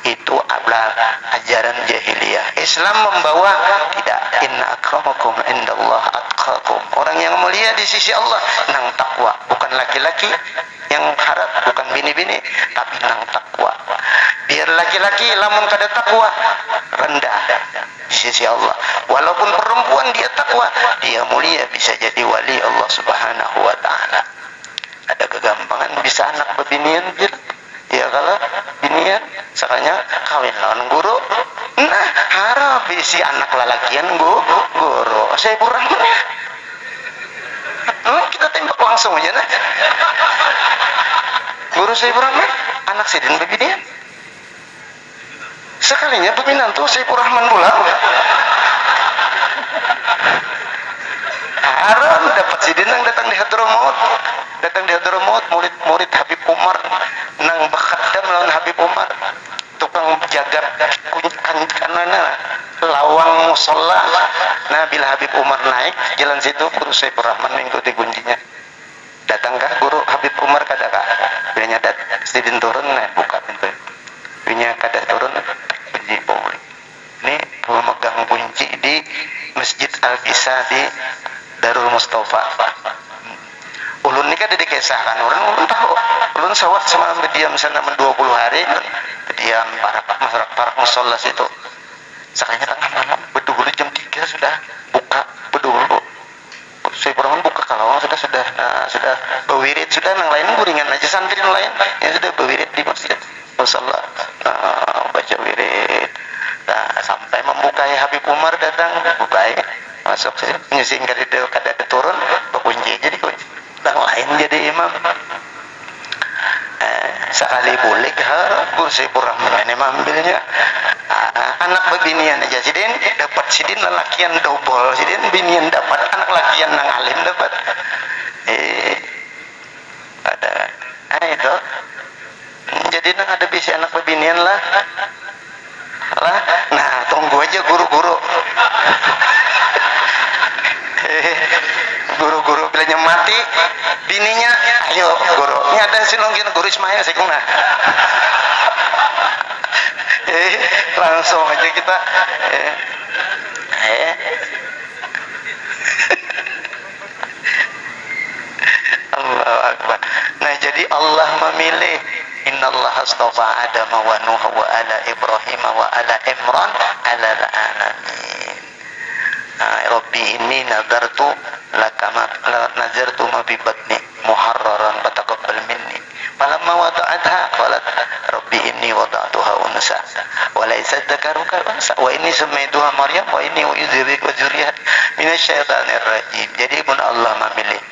Itu adalah ajaran jahiliyah. Islam membawa tidak, inna akramakum indallah atqakum. Orang yang mulia di sisi Allah nang takwa, bukan laki-laki yang harap, bukan bini-bini, tapi nang takwa. Biar laki-laki lamun kada takwa rendah di sisi Allah. Walaupun perempuan dia takwa, dia mulia, bisa jadi wali Allah Subhanahu wa Ta'ala. Ada kegampangan bisa anak bebinian gitu. Ya kalau binian sakanya kawin lawan guru. Nah, harap isi anak lalakian guru. Saya kurang. Kita tembak langsung aja nah. Guru saya Rahman, anak sidin bebinian. Sekalinya peminan tuh Saifur Rahman pula. Haram dapat sidin nang datang di Hadramaut. Datang di Hadramaut murid Habib Umar nang bakadam lawan Habib Umar. Tukang jaga kanana lawang musola. Nah bila Habib Umar naik jalan situ guru Saifur Rahman mengikuti kuncinya. Datangkah guru Habib Umar kadakah? Bilanya sidin turun nah buka pintu. Bilanya kada turun kunci publik. Ini memegang kunci di Masjid Al-Bisa di Darul Mustafa. Ulun ini kan dikisahkan orang ulun tahu. Ulun sawat semalam berdiam sana 20 hari berdiam para musola situ. Sakanya tengah malam bedulu jam 3 sudah buka bedulu. Saya kurang buka kalau sudah berwirid sudah yang lain guringan aja santri yang lain yang sudah berwirid di masjid musola baca wirid. Nah, sampai membukai Habib Umar datang bukai masuk sih nyusing kada turun berkunci jadi kunci yang lain jadi imam. Sekali bulik kursi Rahman ini ambilnya anak bebinian aja sidin dapat sidin lelakian double sidin binian dapat anak lakian nang alim dapat ada itu jadi nang ada bisi anak bebinian lah nah tunggu aja guru-guru guru-guru bilanya mati bininya ayo guru nyata sinongkin guru Ismail sih nah langsung aja kita Allahu Akbar. Nah jadi Allah memilih innallaha astafa Adam wa Nuh wa ala Ibrahim wa ala Imran ala alamin. Rabbi inni nadartu lakama nazartu ma bi batni muharraran fataqabbal minni. Falamma wada'atha qalat rabbi inni wada'tuha unsa wa laysa dzakaru kal unsa wa inni samaituha Maryam wa inni u'idzuka wa dzurriyyah minasyaitonir rajim. Jadi pun Allah memilih,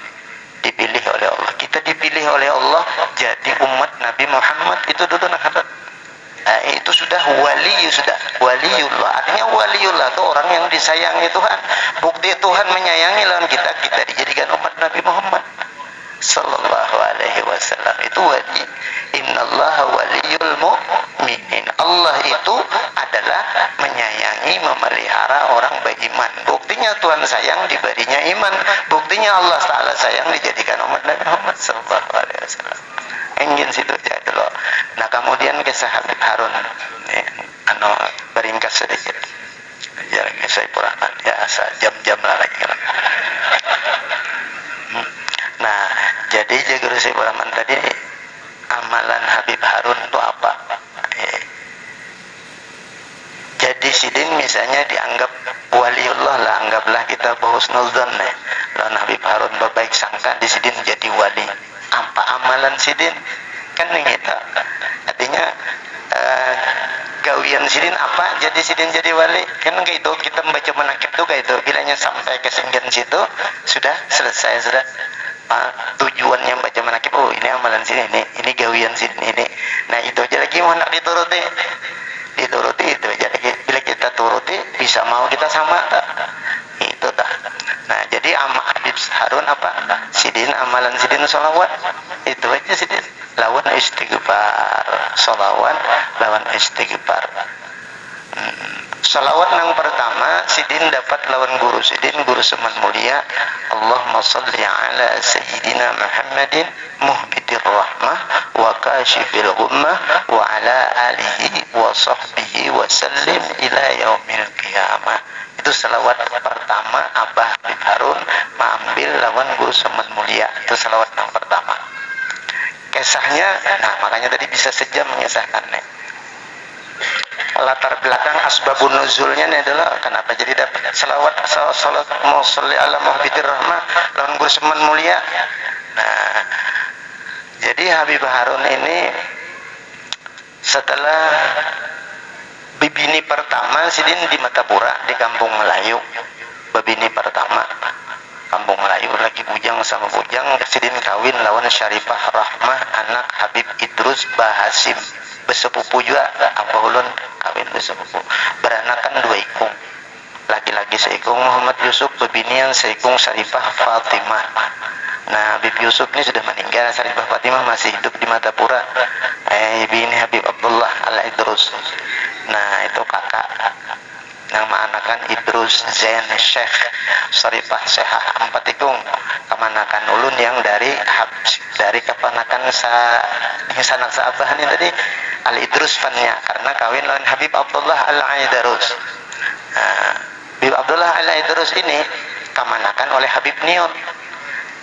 dipilih oleh Allah. Kita dipilih oleh Allah jadi umat Nabi Muhammad itu dulu nak itu sudah waliullah. Artinya waliullah itu orang yang disayangi Tuhan. Bukti Tuhan menyayangi lawan kita dijadikan umat Nabi Muhammad sallallahu alaihi wasallam. Itu wali. Innallaha waliyul mu'minin. Allah itu adalah menyayangi, memelihara orang beriman. Buktinya Tuhan sayang diberinya iman. Buktinya Allah Ta'ala sayang dijadikan umat Nabi Muhammad sallallahu alaihi wasallam. Engin situ aja dulu. Nah kemudian kisah Habib Harun beringkas sedikit. Jalannya saya Rahman ya jam-jam lah lagi. Nah jadi Guru Saifur Rahman tadi amalan Habib Harun itu apa? Jadi sidin misalnya dianggap waliullah lah, anggaplah kita bahusnul dzan lawan Habib Harun berbaik sangka di sidin jadi wali. Apa amalan sidin? Kan kita artinya eh, gawian sidin apa jadi sidin jadi wali kan gitu kita membaca manakib tuh kayak itu bilanya sampai ke singgan situ sudah selesai sudah tujuannya baca manakib oh ini amalan sidin ini gawian sidin ini nah itu aja lagi mau nak dituruti itu aja lagi bila kita turuti bisa mau kita sama tak itu tak nah jadi Habib Harun apa sidin amalan sidin sholawat itu aja sidin lawan istighfar sholawat lawan istighfar sholawat yang pertama sidin dapat lawan guru sidin guru seman mulia Allahumma salli ala sayyidina Muhammadin muhbidir rahmah wa kashifil ghummah wa ala alihi wa sahbihi wa sallim ila yaumil qiyamah itu salawat pertama Abah Habib Harun mengambil lawan guru seman mulia itu salawat yang pertama kisahnya nah makanya tadi bisa sejam mengisahkannya latar belakang asbabun nuzulnya ini adalah kenapa jadi dapat salawat sholli ala muhbidir rahmah lawan guru seman mulia nah jadi Habib Harun ini setelah bibini pertama sidin di Matapura di Kampung Melayu bibini pertama Kampung Melayu lagi bujang sama bujang sidin kawin lawan Syarifah Rahmah anak Habib Idrus Bahasim besepupu juga Abah Ulun kawin besepupu beranakan 2 ikung laki-laki seikung Muhammad Yusuf bebinian seikung Syarifah Fatimah nah Habib Yusuf ini sudah meninggal Syarifah Fatimah masih hidup di Matapura bini Habib Abdullah Al-Idrus nah itu kakak nama anakan Idrus Zain Syekh Syarifah Syehah 4 ikung kemanakan ulun yang dari kepanakan sanak saabah ini tadi Al-Idrus fannya karena kawin lawan Habib Abdullah Al-Idrus Habib Abdullah Al-Idrus ini kemanakan oleh Habib Nion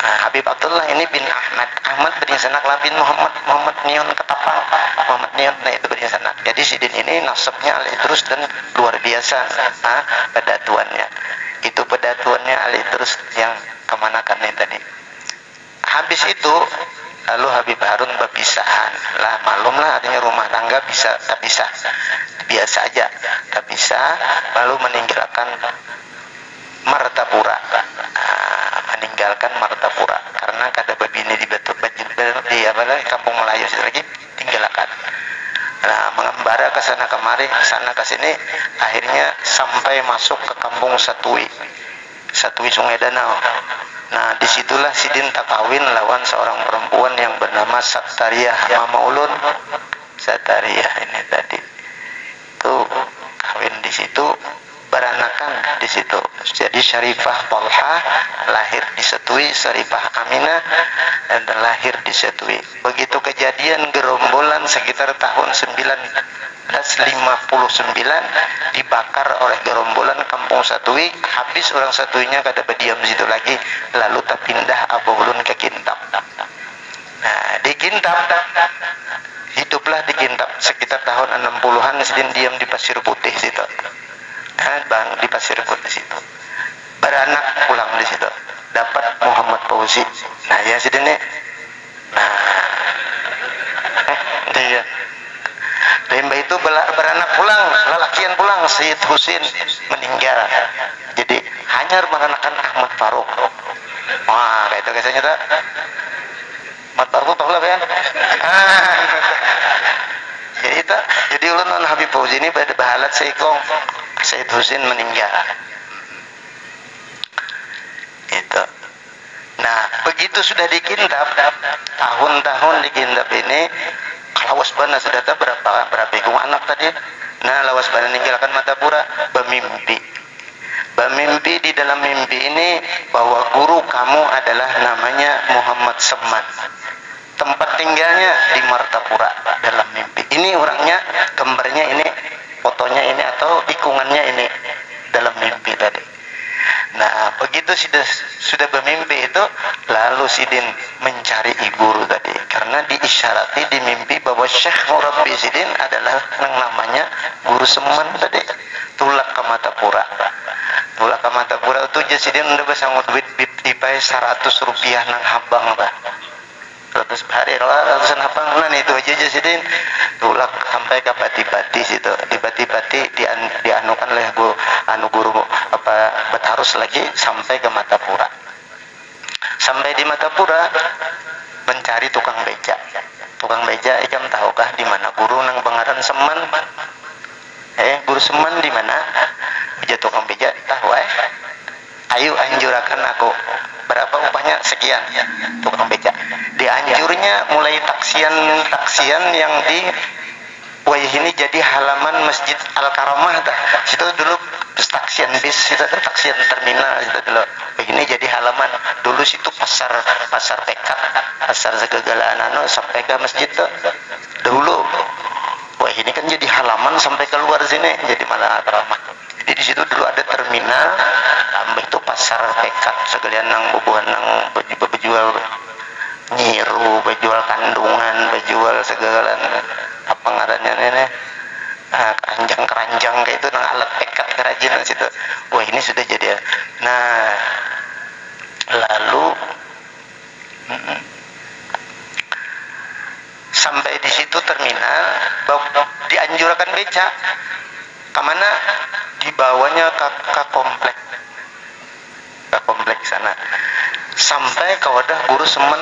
Habib Abdullah ini bin Ahmad bin Sanak bin Muhammad Nion Ketapang Muhammad Nion nah itu bin Sanak jadi sidin ini nasabnya Al-Idrus dan luar biasa pedatuannya itu pedatuannya Al-Idrus yang kemanakan ini tadi habis itu lalu Habib Harun berpisahan lah malum lah artinya rumah tangga bisa terpisah biasa aja terpisah lalu meninggalkan Martapura karena kada babine di Batu Bajib di Kampung Melayu situ lagi tinggalkan nah mengembara ke sana kemari sana ke sini akhirnya sampai masuk ke Kampung Satui Sungai Danau nah disitulah sidin tak kawin lawan seorang perempuan yang bernama Satariah Mama Ulun Satariah ini tadi tuh kawin di situ beranakan di situ jadi Syarifah Tolha lahir di Setui Syarifah Aminah dan lahir di Setui begitu kejadian gerombolan sekitar tahun 1959 dibakar oleh gerombolan Kampung Satui habis orang Satuinya kada berdiam di situ lagi lalu terpindah Abah Ulun ke Kintab nah di Kintab hiduplah di Kintab sekitar tahun 60-an sidin diam di Pasir Putih situ bang di Pasir Putih situ beranak pulang di situ dapat Muhammad Fauzi nah ya sidin nah dia Lemba itu beranak pulang lelakian pulang Sayyid Husin meninggal jadi hanya meranakan Ahmad Faruk wah kayak itu kisahnya tak Ahmad Faruk tahu lah kan jadi ulun non Habib Fauzi ini bahalat seikong Sayyid Husin meninggal itu nah begitu sudah di Kintab tahun-tahun di Kintab ini lawas bana sudah tahu berapa ikung anak tadi nah lawas bana ninggalkan Matapura bermimpi di dalam mimpi ini bahwa guru kamu adalah namanya Muhammad Seman tempat tinggalnya di Martapura dalam mimpi ini orangnya gambarnya ini fotonya ini atau ikungannya ini dalam mimpi tadi nah begitu sudah bermimpi itu lalu sidin mencari guru tadi karena diisyarati di mimpi bahwa Syekh Murabbi sidin adalah yang namanya guru Seman tadi tulak ke Matapura itu sidin udah bersanggup duit dipai 100 rupiah nang habang bah 100 200 hari ratusan apa nah itu aja sidin tulak sampai ke bati-bati situ di bati-bati dianukan oleh guru apa Batarus lagi sampai ke Matapura. Sampai di Matapura mencari tukang beca. Tukang beca ikam tahukah di mana guru nang pengaran Seman? Guru Seman di mana? Beja tukang beca tahu ayo anjurakan aku berapa upahnya sekian tukang beca. Dianjurnya mulai taksian yang di wayah ini jadi halaman Masjid Al-Karamah dah. Situ dulu taksian bis, situ taksian terminal situ dulu. Ini jadi halaman. Dulu situ pasar tekad, pasar segala sampai ke masjid tuh. Dulu wah ini kan jadi halaman sampai keluar sini jadi malah Al-Karamah. Jadi di situ dulu ada terminal, tambah itu pasar tekad segalian nang bubuhan nang bejual nyiru, bejual kandungan, bejual segala apa ngarannya ini keranjang kayak itu nang alat tekad kerajinan situ. Wah ini sudah jadi. Nah lalu sampai di situ terminal dianjurkan beca kemana dibawanya ke komplek sana sampai ke wadah guru Seman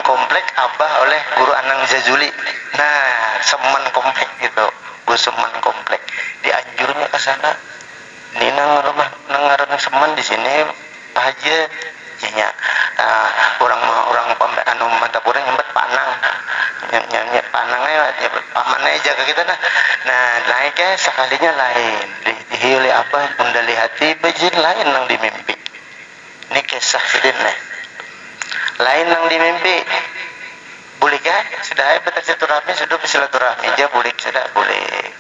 komplek abah oleh guru Anang Zazuli. Nah Seman komplek gitu guru Seman komplek dianjurnya ke sana ini nang Seman di sini aja nya orang anu Matapura nyempet panang panangnya pamannya jaga kita nah naiknya sekalinya lain dihili apa mendali hati bejin lain nang di mimpi ini kisah sidin lain nang di mimpi boleh kah sudah bersilaturahmi sudah bersilaturahmi aja boleh sudah boleh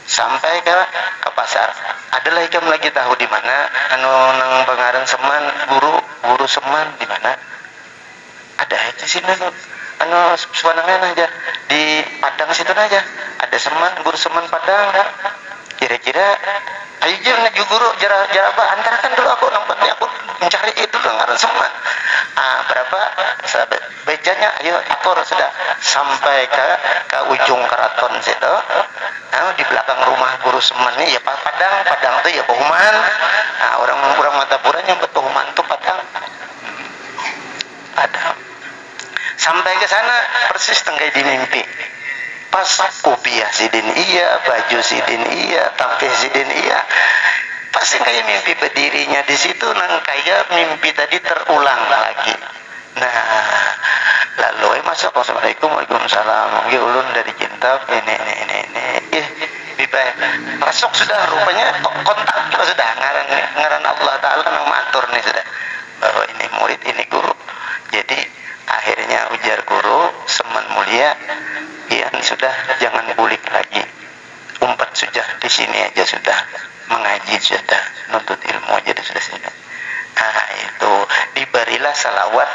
sampai ke pasar. Adalah ikam lagi tahu di mana anu nang pengaran Seman guru Seman di mana? Ada aja sini anu sebenarnya aja di Padang situ aja. Ada Seman guru Seman Padang. Kira-kira ayo je guru jarak apa antarkan dulu aku nampaknya aku mencari itu pengaran Seman. Berapa sahabat becanya ayo atur sudah sampai ke ujung keraton situ. Di belakang rumah guru Seman ya Padang tuh ya Pahuman. Orang Matapura nyebut Pahuman tuh Padang. Sampai ke sana persis tenggai di mimpi. Pas kopiah sidin iya, baju sidin iya, tampih sidin iya. Pasti kayak mimpi berdirinya di situ nang kayak mimpi tadi terulang lagi. Nah, lalu masuk Assalamualaikum Waalaikumsalam. Ulun dari cinta ini. Masuk sudah rupanya kontak kita sudah ngaran Allah Ta'ala nang matur nih sudah bahwa ini murid ini guru. Jadi akhirnya ujar guru Seman mulia Ian sudah jangan bulik lagi umpat sudah di sini aja sudah mengaji sudah nuntut ilmu aja sudah sini. Itu diberilah salawat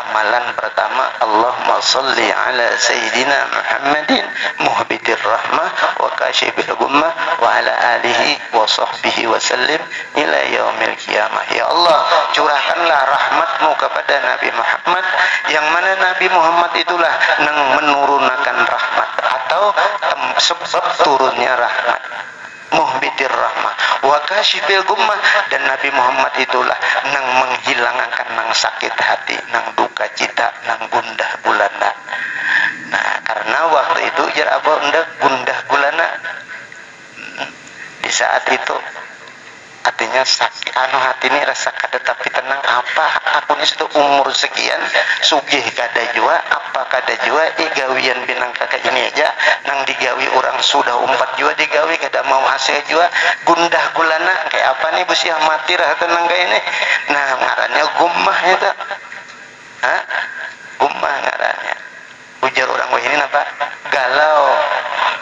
amalan pertama Allahumma salli ala Sayyidina Muhammadin muhbitir rahmah wa kashifil gummah wa ala alihi wa sahbihi wa sallim ila yaumil qiyamah. Ya Allah curahkanlah rahmatmu kepada Nabi Muhammad yang mana Nabi Muhammad itulah yang menurunkan rahmat atau sebab turunnya rahmat muhbitir rahmah wa kashifil gummah dan Nabi Muhammad itulah nang menghilangkan nang sakit hati nang duka cita nang gundah gulana. Nah karena waktu itu jar apa undak gundah gulana di saat itu artinya sakit hati ini rasa kada tapi tenang apa aku ini sudah umur sekian sugih kada jua apa kada jua gawian binang kakak ini aja nang digawi orang sudah umpat jua digawi kada mau hasil jua gundah gulana kayak apa nih busiah mati rah tenang kayak ini. Nah ngarannya gummah itu gummah ngarannya ujar orang wah ini apa galau.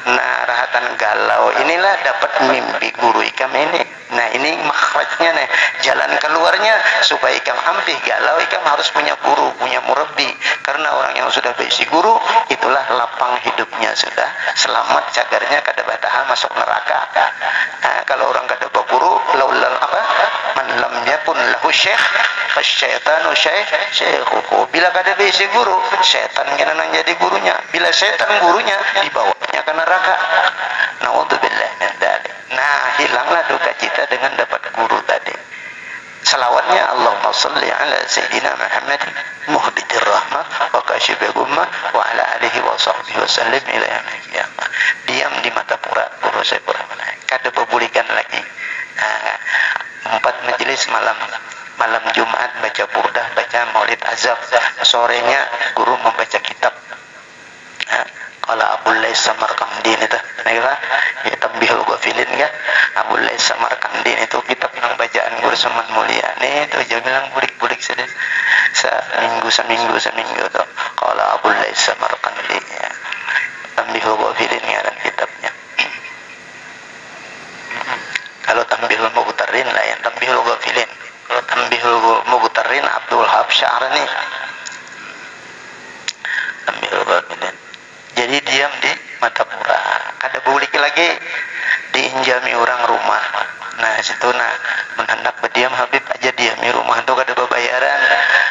Nah rahatan galau inilah dapat mimpi guru ikam ini. Nah ini makhrajnya nih jalan keluarnya supaya ikam ampih galau ikam harus punya guru punya murabbi karena orang yang sudah berisi guru itulah lapang hidupnya sudah selamat cagarnya kada batahan masuk neraka. Nah kalau orang kada berguru laulal apa man lam yakun lahu syekh fasyaitanu syaikhuhu. Bila kada bisi guru, setan kena nang jadi gurunya. Bila setan gurunya, dibawanya ke neraka. Naudzubillah min dzalik. Nah, hilanglah duka cita dengan dapat guru tadi. Salawatnya Allahumma salli ala sayyidina Muhammad muhdidir rahmah wa kashifil gummah wa ala alihi wa sahbihi wa sallim ila yaumil qiyamah. Diam di mata pura guru saya pura kada bebulikan lagi. Nah, 4 majelis malam Jumat baca burdah, baca maulid azab. Sorenya guru membaca kitab. Kalau Abul Lais Samarkandin itu, nah, ya Tambihul Ghafilin kan, Abul Lais Samarkandin itu kitab nang bacaan guru Saman Mulia. Nih itu dia bilang bulik-bulik sedih, seminggu tuh. Kalau Abul Lais Samarkandin, ya. Tambihul Ghafilin ngaran kitabnya. Kalau Tambihul Mughtarin lah yang Tambihul Ghafilin. Kalau Tambihul Mughtarin Abdul Wahab Sya'rani. Tambihul Ghafilin. Jadi diam di mata pura. Kada bulik lagi diinjami orang rumah. Nah situ menhendak berdiam Habib aja diami rumah itu kada bayaran.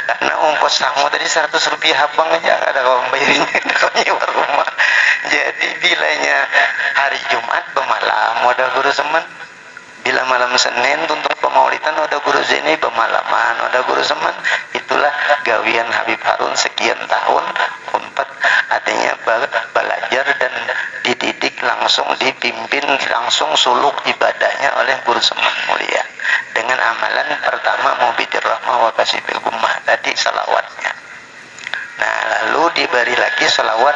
Karena ongkos tamu tadi 100 rupiah habang aja kada kau bayarin kau nyewa rumah. Jadi bilanya hari Jumat bemalam ada guru semen. Bila malam Senin untuk pemaulidan ada guru zini pemalaman, ada guru semen. Itulah gawian Habib Harun sekian tahun. Unpad artinya belajar dan dididik langsung, dipimpin langsung suluk ibadahnya oleh guru semen mulia. Dengan amalan pertama mubidir rahmah wa kasifil gummah tadi salawatnya. Nah lalu diberi lagi salawat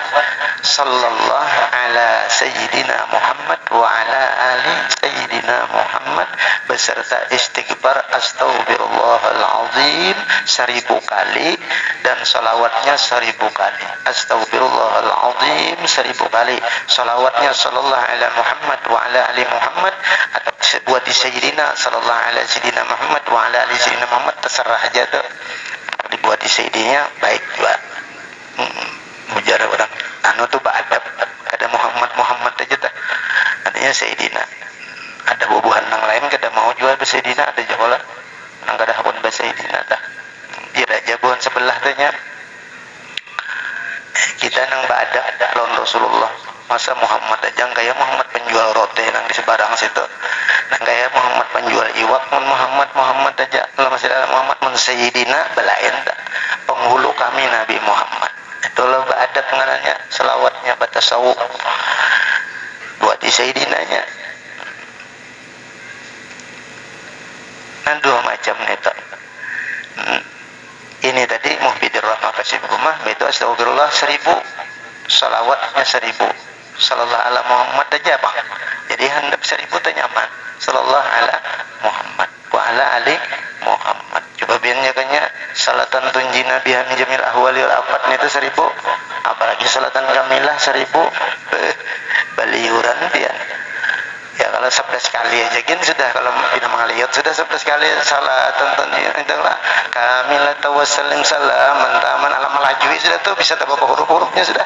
sallallahu ala sayyidina Muhammad wa ala ali sayyidina Muhammad beserta istighfar astaghfirullahalazim 1000 kali dan salawatnya 1000 kali. Astaghfirullahalazim 1000 kali. Salawatnya sallallahu ala Muhammad wa ala ali Muhammad atau buat di sayyidina sallallahu ala sayyidina Muhammad wa ala ali sayyidina Muhammad terserah aja tuh. Dibuat di sayyidinya baik juga. Mujarah orang tuh ba'adab ada Muhammad aja dah artinya Sayyidina. Ada bubuhan nang lain kada mau jual Sayyidina, ada jokola nang kada hakun Sayyidina dah dia aja buhan sebelah tanya kita nang ba'adab lawan Rasulullah. Masa Muhammad aja gaya Muhammad penjual roti nang di sebarang situ, nang gaya Muhammad penjual iwak Muhammad aja kalau masih ada Muhammad Sayyidina belain dah penghulu kami Nabi Muhammad. Itulah ada pengarangnya selawatnya batasawu buat di Sayyidinanya. Nah dua macam itu. Ini tadi muhbidir rahmah kasih rumah itu astagfirullah 1000, salawatnya 1000, sallallahu ala Muhammad aja bang. Jadi handap 1000 itu nyaman. Sallallahu ala Muhammad wa ala ali Muhammad. Coba biarnya kayaknya salatan tunjina biha min jamil ahwali wal afat itu 1000. Apalagi salatan kamilah 1000. Baliuran dia. Ya kalau 11 kali aja gini sudah, kalau tidak mengaliyat sudah 11 kali salatan tunjina itulah kamilah tawassalim salam taman alam melajui sudah tuh bisa tambah huruf-hurufnya sudah.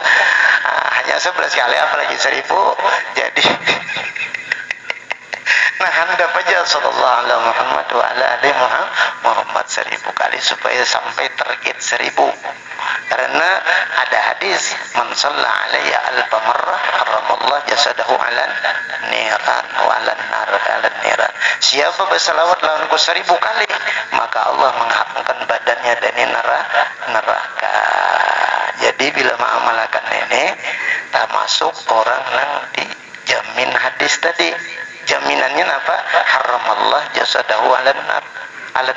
Hanya 11 kali apalagi 1000. Jadi nah handap aja sallallahu alaihi Muhammad wa ala ali Muhammad 1000 kali supaya sampai target 1000. Karena ada hadis man shalla alayya alfa marrah haramallah jasadahu ala niran wa ala nar ala niran. Siapa bersalawat lawanku 1000 kali maka Allah mengharamkan badannya dari neraka. Jadi bila mengamalkan ini tak masuk orang yang dijamin hadis tadi. Jaminannya apa? Haramallah jasadahu ala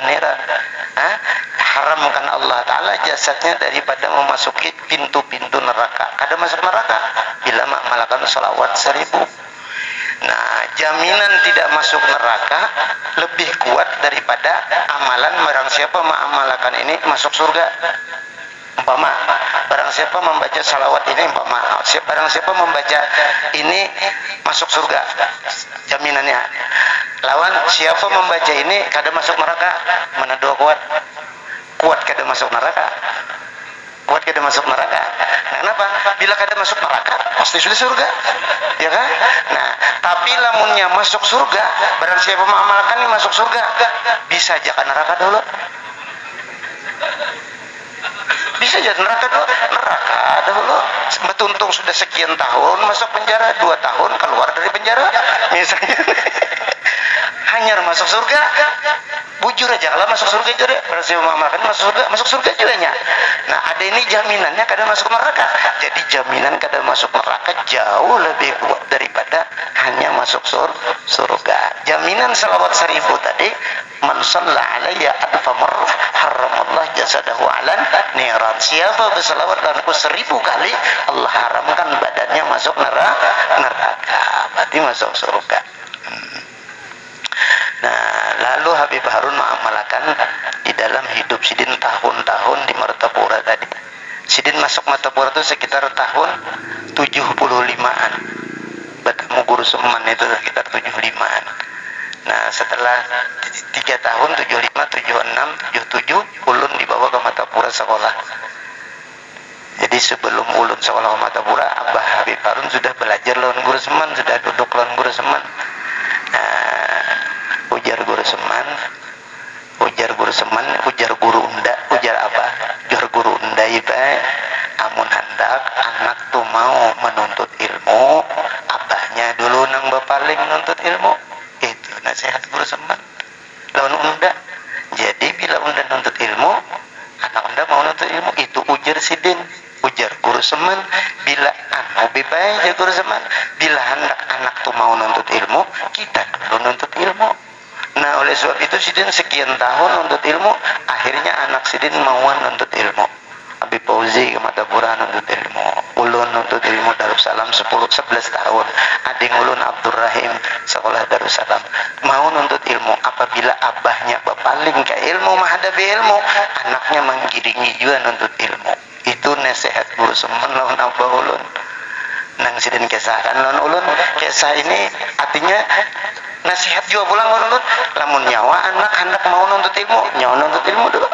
niran. Haramkan Allah Ta'ala jasadnya daripada memasuki pintu-pintu neraka. Kada masuk neraka bila mengamalkan salawat 1000. Nah, jaminan tidak masuk neraka lebih kuat daripada amalan barang siapa mengamalkan ini masuk surga. Umpama barang siapa membaca salawat ini barang siapa membaca ini masuk surga jaminannya. Lawan siapa membaca ini kada masuk neraka, mana dua kuat kada masuk neraka. buat kada masuk neraka. Nah, kenapa? Bila kada masuk neraka pasti sudah surga, ya kan? Nah, tapi lamunnya masuk surga, barang siapa mengamalkan ini masuk surga, bisa aja kan neraka dulu. Bisa aja neraka dulu. Betuntung sudah sekian tahun masuk penjara, 2 tahun keluar dari penjara, misalnya. Hanyar masuk surga, bujur aja kalau masuk surga juga, berarti mengamalkan masuk surga juga nya. Nah, ada ini jaminannya kadang masuk neraka. Jadi jaminan kadang masuk neraka jauh lebih kuat daripada hanya masuk surga. Jaminan salawat 1000 tadi, man shalla alayya alfa marrah haramallah jasadahu alan niran. Siapa bersalawat denganku 1000 kali, Allah haramkan badannya masuk neraka. Berarti masuk surga. Nah, lalu Habib Harun mengamalkan di dalam hidup Sidin tahun-tahun di Martapura tadi. Sidin masuk Martapura itu sekitar tahun 75-an. Bertemu guru Seman itu sekitar 75-an. Nah, setelah 3 tahun 75, 76, 77 ulun dibawa ke Martapura sekolah. Jadi sebelum ulun sekolah ke Martapura, Abah Habib Harun sudah belajar lawan guru Seman, sudah duduk lawan guru Seman. Ujar guru Seman, ujar guru Unda, ujar apa? Ujar guru Unda iba, amun hendak anak tuh mau menuntut ilmu, abahnya dulu nang bapaling menuntut ilmu. Itu nasihat guru Seman lawan Unda. Jadi bila Unda nuntut ilmu, anak Unda mau nuntut ilmu, itu ujar Sidin, ujar guru Seman. Bila anu bebae guru Seman, bila hendak anak tuh mau nuntut ilmu, kita dulu nuntut ilmu. Nah, oleh sebab itu Sidin sekian tahun nuntut ilmu, akhirnya anak Sidin mauan nuntut ilmu. Habib Fauzi ke Martapura nuntut ilmu, ulun nuntut ilmu Darussalam 11 tahun, adik ulun Abdurrahim sekolah Darussalam mau nuntut ilmu. Apabila abahnya bapaling ke ilmu, menghadapi ilmu, anaknya menggiringi juga nuntut ilmu. Itu nasihat guru Seman lawan abah ulun. Nang Sidin kesahan lawan ulun, kesah ini artinya nasihat juga pulang ulun, lamun nyawa anak hendak mau nuntut ilmu, nyawa nuntut ilmu dulu.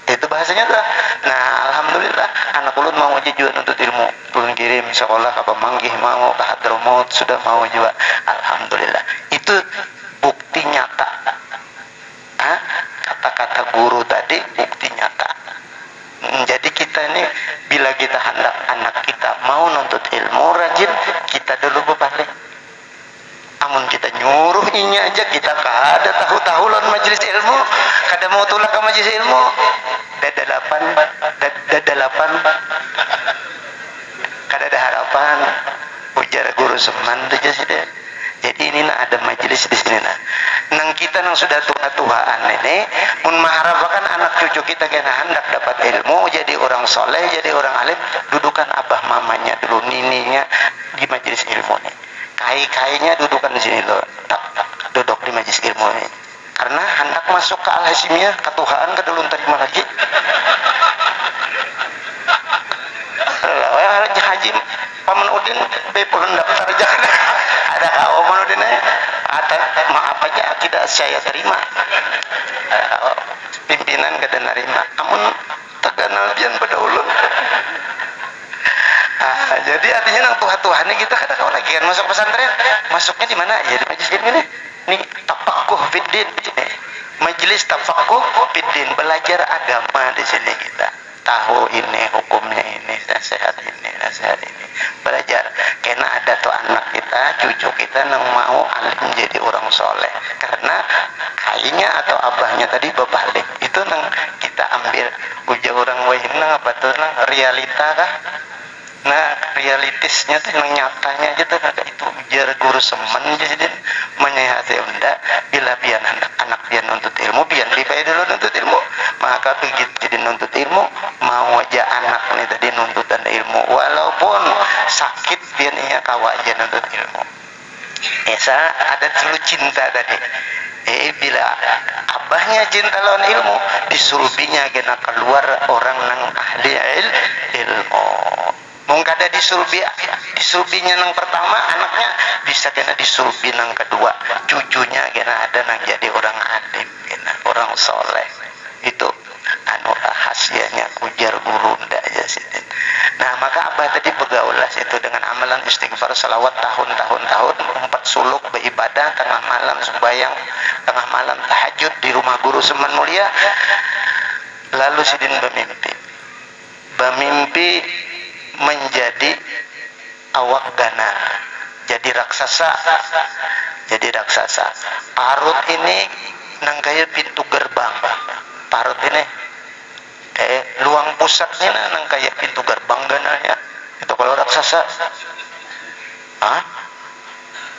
Itu bahasanya tuh. Nah, alhamdulillah anak ulun mau aja juga nuntut ilmu. Ulun kirim sekolah ke Pemanggih mau, ke Hadramaut sudah mau juga. Alhamdulillah. Itu bukti nyata. Kata-kata guru tadi bukti nyata. Jadi kita ini bila kita hendak anak kita mau nuntut ilmu rajin, kita dulu berbalik. Amun kita nyuruh ini aja, kita kada tahu-tahu lawan majelis ilmu, kada mau tulak ke majelis ilmu, dadalapan, kada ada harapan. Ujar guru Seman aja sih deh. Jadi ini ada majelis di sini nang kita nang sudah tua-tuaan ini, mun mengharapkan anak cucu kita kena hendak dapat ilmu, jadi orang soleh, jadi orang alim, dudukan abah mamanya dulu, nininya di majelis ilmu nih. Kai-kainya dudukan di sini loh, duduk di majelis ilmu ini. Karena hendak masuk ke Al-Hasimiyah, ketuhaan ke dulu terima lagi. Haji Paman Udin bepulan daftar aja. Ada Paman Udin ada maaf aja tidak saya terima. Pimpinan kada nerima. Amun teganal pian pada ulun. Jadi artinya nang tuhan-tuhannya kita kada tahu lagi kan masuk pesantren. Masuknya di mana? Ya di majelis ilmu ini. Nih tafaqquh fiddin. Majelis tafaqquh fiddin, belajar agama di sini kita. Tahu ini hukumnya ini, nasihat ini. Belajar. Karena ada tuh anak kita, cucu kita nang mau alim jadi orang soleh. Karena kayaknya atau abahnya tadi berbalik. Itu nang kita ambil ujar orang wahina apa tuh nang realita kah? Nah, realitisnya tuh yang nyatanya aja tuh itu ujar guru Seman jadi menyehati Unda bila pian anak pian nuntut ilmu, pian dibayar dulu nuntut ilmu, maka begitu jadi nuntut ilmu mau aja anak nih tadi nuntutan ilmu walaupun sakit pian iya kawa aja nuntut ilmu. Esa ada dulu cinta tadi. Bila abahnya cinta lawan ilmu, disulbinya kena keluar orang nang ahli ilmu. Mung kada disulbinya nang pertama anaknya bisa kena disulbi nang kedua, cucunya kena ada nang jadi orang alim, kena orang soleh. Itu anu rahasianya ujar guru ndak ya sidin. Nah maka abah tadi begaulah itu dengan amalan istighfar salawat tahun 4 suluk beribadah tengah malam sembahyang tengah malam tahajud di rumah guru Seman Mulia. Lalu sidin bermimpi menjadi awak dana, jadi raksasa. Parut ini nang kaya pintu gerbang. Parut ini luang pusatnya nang kaya pintu gerbang gananya. Itu kalau raksasa.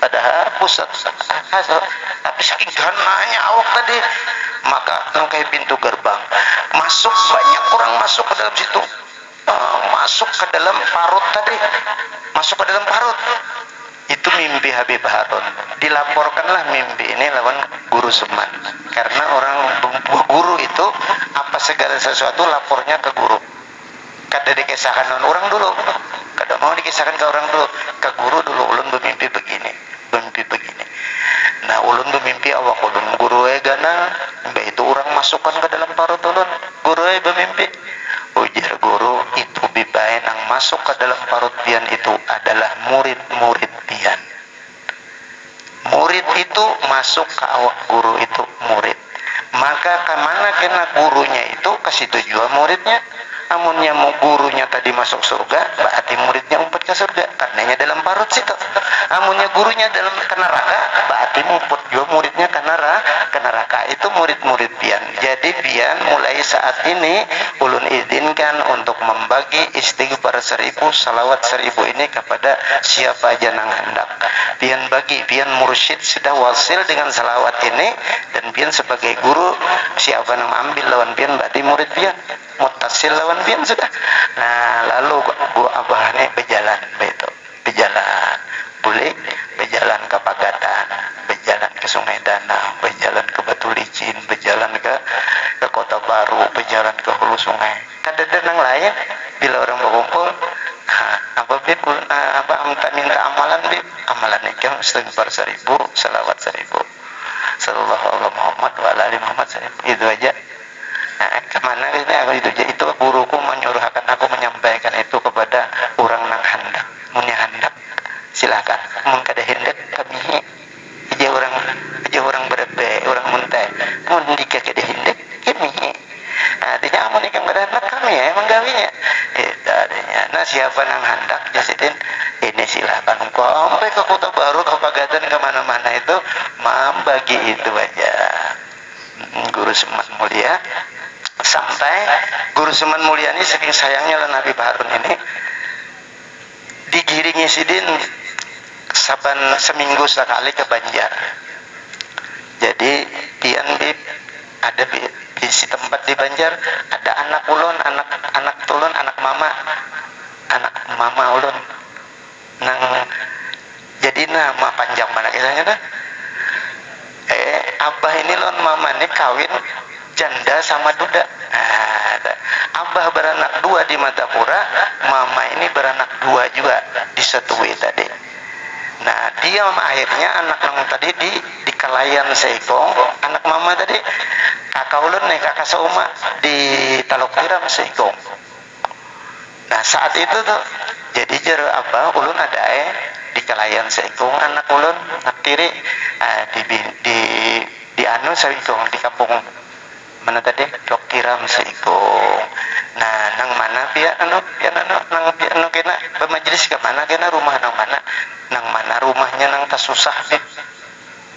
Padahal pusat. Tapi saking gananya awak tadi, maka nang kaya pintu gerbang. Masuk banyak orang masuk ke dalam situ. Masuk ke dalam parut tadi. Masuk ke dalam parut. Itu mimpi Habib Harun. Dilaporkanlah mimpi ini lawan guru Seman. Karena orang guru itu apa segala sesuatu lapornya ke guru. Kada dikisahkan orang dulu. Kada mau dikisahkan ke orang dulu. Ke guru dulu ulun bermimpi begini. Nah ulun bermimpi awak ulun guru gana. Mbak itu orang masukkan ke dalam parut ulun. Guru bermimpi. Ujar guru itu bibain yang masuk ke dalam parut pian itu adalah murid-murid pian. Murid itu masuk ke awak guru itu murid. Maka kemana kena gurunya itu ke situ juga muridnya. Amunnya mau gurunya tadi masuk surga, berarti muridnya umpat ke surga. Karenanya dalam parut situ. Amunnya gurunya dalam ke neraka, berarti mumput juga muridnya ke neraka. Itu murid-murid pian. Jadi pian mulai saat ini ulun izinkan untuk membagi istighfar 1000, salawat 1000 ini kepada siapa aja nang hendak. Pian bagi, pian mursyid sudah wasil dengan salawat ini, dan pian sebagai guru siapa nang ambil lawan pian berarti murid pian. Mutasil lawan pian sudah. Nah lalu gua abah ini berjalan boleh berjalan ke Pagatan, berjalan ke Sungai Danau, berjalan ke Batu Licin, berjalan ke Kota Baru, berjalan ke hulu sungai. Kada ada nang lain bila orang berkumpul. Apa bib? Apa minta amalan bib? Amalan itu istighfar 1000, salawat 1000. Sallallahu alaihi Muhammad wa ala ali Muhammad 1000. Itu aja. Nah, kemana ini aku itu guruku menyuruhkan aku menyampaikan itu kepada orang nang hendak, punya hendak silakan. Mun kada hendak kami aja orang berbe orang muntah. Mun dika kada hendak kami. Artinya amun ikam kada hendak kami ya menggawinya. Itu adanya. Nah siapa nang hendak jasidin ini silakan. Sampai ke Kota Baru, ke Pagatan, kemana-mana itu membagi itu aja. Guru Seman Mulia. Sampai guru Seman Mulia ini saking sayangnya lah Nabi Harun ini digiringi sidin saban seminggu sekali ke Banjar. Jadi pian bib ada di si tempat di Banjar ada anak ulun, anak tulun, anak mama ulun nang jadi nama panjang mana kisahnya dah. Abah ini lon mama ini kawin janda sama duda. Abah beranak 2 di Matapura, mama ini beranak 2 juga di Setui tadi. Nah dia akhirnya anak yang tadi di Kalayan Seikong, anak mama tadi kakak ulun nih, kakak seuma di Talok Tiram Seikong. Nah saat itu tuh jadi jer apa ulun ada di Kalayan Seikong, anak ulun nak tiri di anu Seikong di kampung mana tadi Talok Tiram Seikong. Nah nang mana pia nang kena bermajelis ke mana kena rumah nang mana rumahnya nang tasusah bib.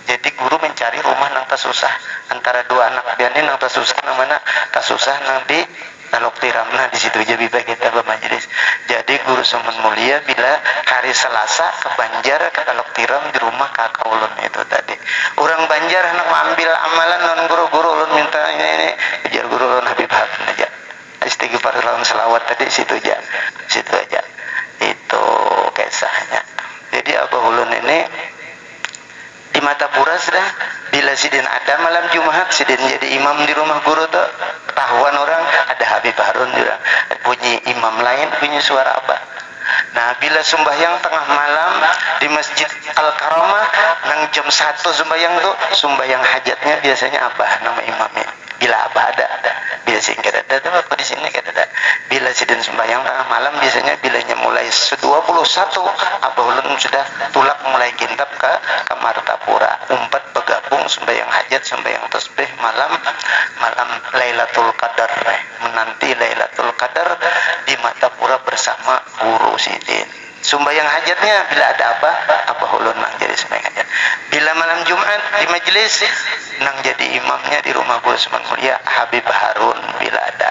Jadi guru mencari rumah nang tasusah antara 2 anak dia ini nang tasusah nang mana tasusah nang di Talok Tiram. Nah di situ aja biba kita bermajelis. Jadi guru Seman Mulia bila hari Selasa ke Banjar ke Talok Tiram di rumah kakak ulun itu tadi. Orang Banjar hendak mengambil amalan non guru-guru ulun minta ini ujar guru ulun Habib Harun aja. Istighfar lawan selawat tadi situ aja. Itu kisahnya. Jadi Abah ulun ini di Matapura sudah bila sidin ada malam Jumat sidin jadi imam di rumah guru tuh ketahuan orang ada Habib Harun juga bunyi imam lain bunyi suara Abah. Nah bila sembahyang tengah malam di Masjid Al-Karamah nang jam 1 sembahyang tuh sembahyang hajatnya biasanya Abah nama imamnya bila abah ada, bila singkat ada tuh aku di sini kata ada. Bila sidin sembahyang tengah malam biasanya bilanya mulai 21 abah ulun sudah tulak mulai kintab ke kamar tapura umpat bergabung sembahyang hajat sembahyang tasbih malam Lailatul Qadar menanti Lailatul Qadar di Matapura bersama guru sidin. Sembahyang hajatnya bila ada abah ulun nang jadi sembahyang hajat. Bila malam Jumat di majelis nang jadi imamnya di rumah Guru Usman Mulia Habib Harun bila ada.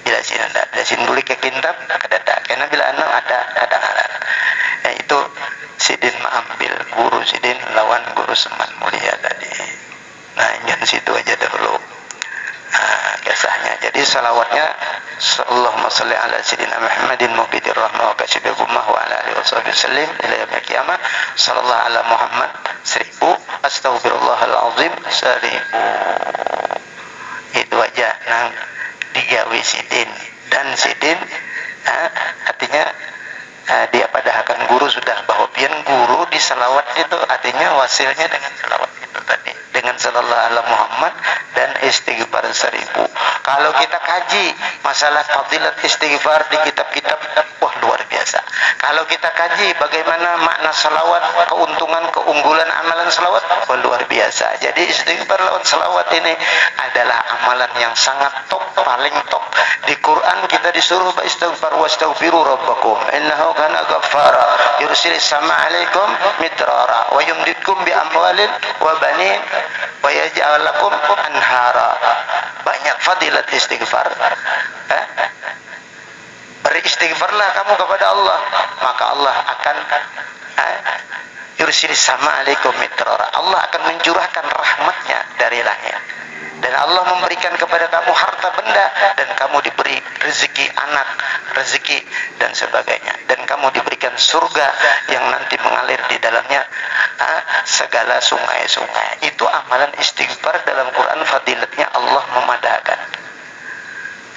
Bila sin ada sin buli ke kintab kadada. Karena bila anak ada kadang-kadang. Ya itu sidin mengambil guru sidin lawan Guru Usman Mulia tadi. Nah, jangan situ aja dahulu. Kisahnya. Jadi salawatnya Allahumma salli ala sayyidina Muhammadin mubidir rahmah wa kashibil gummah wa ala alihi washabihi sallim ila yaumil qiyamah. Sallallahu ala Muhammad 1000 astaghfirullahal azim 1000. Itu aja nang digawe sidin dan sidin artinya dia padahkan guru sudah bahwa pian guru di salawat itu artinya wasilnya dengan salawat itu tadi dengan sallallahu ala Muhammad dan istighfar 1000. Kalau kita kaji masalah fadilat istighfar di kitab-kitab, wah luar biasa. Kalau kita kaji bagaimana makna salawat, keuntungan, keunggulan amalan salawat, wah luar biasa. Jadi istighfar lawan salawat ini adalah amalan yang sangat top, paling top. Di Quran kita disuruh istighfar wastaghfiru rabbakum innahu kana ghaffara yursilis sama alaikum midrara wa yumditkum bi amwalin wa banin wa yaj'al lakum anhara. Banyak fadilat istighfar. Beristighfarlah kamu kepada Allah, maka Allah akan yursilis sama alaikum midrara. Allah akan mencurahkan rahmatnya dari langit. Dan Allah memberikan kepada kamu harta benda dan kamu diberi rezeki anak, rezeki dan sebagainya. Dan kamu diberikan surga yang nanti mengalir di dalamnya segala sungai-sungai. Itu amalan istighfar dalam Quran, fadilatnya Allah memadahkan.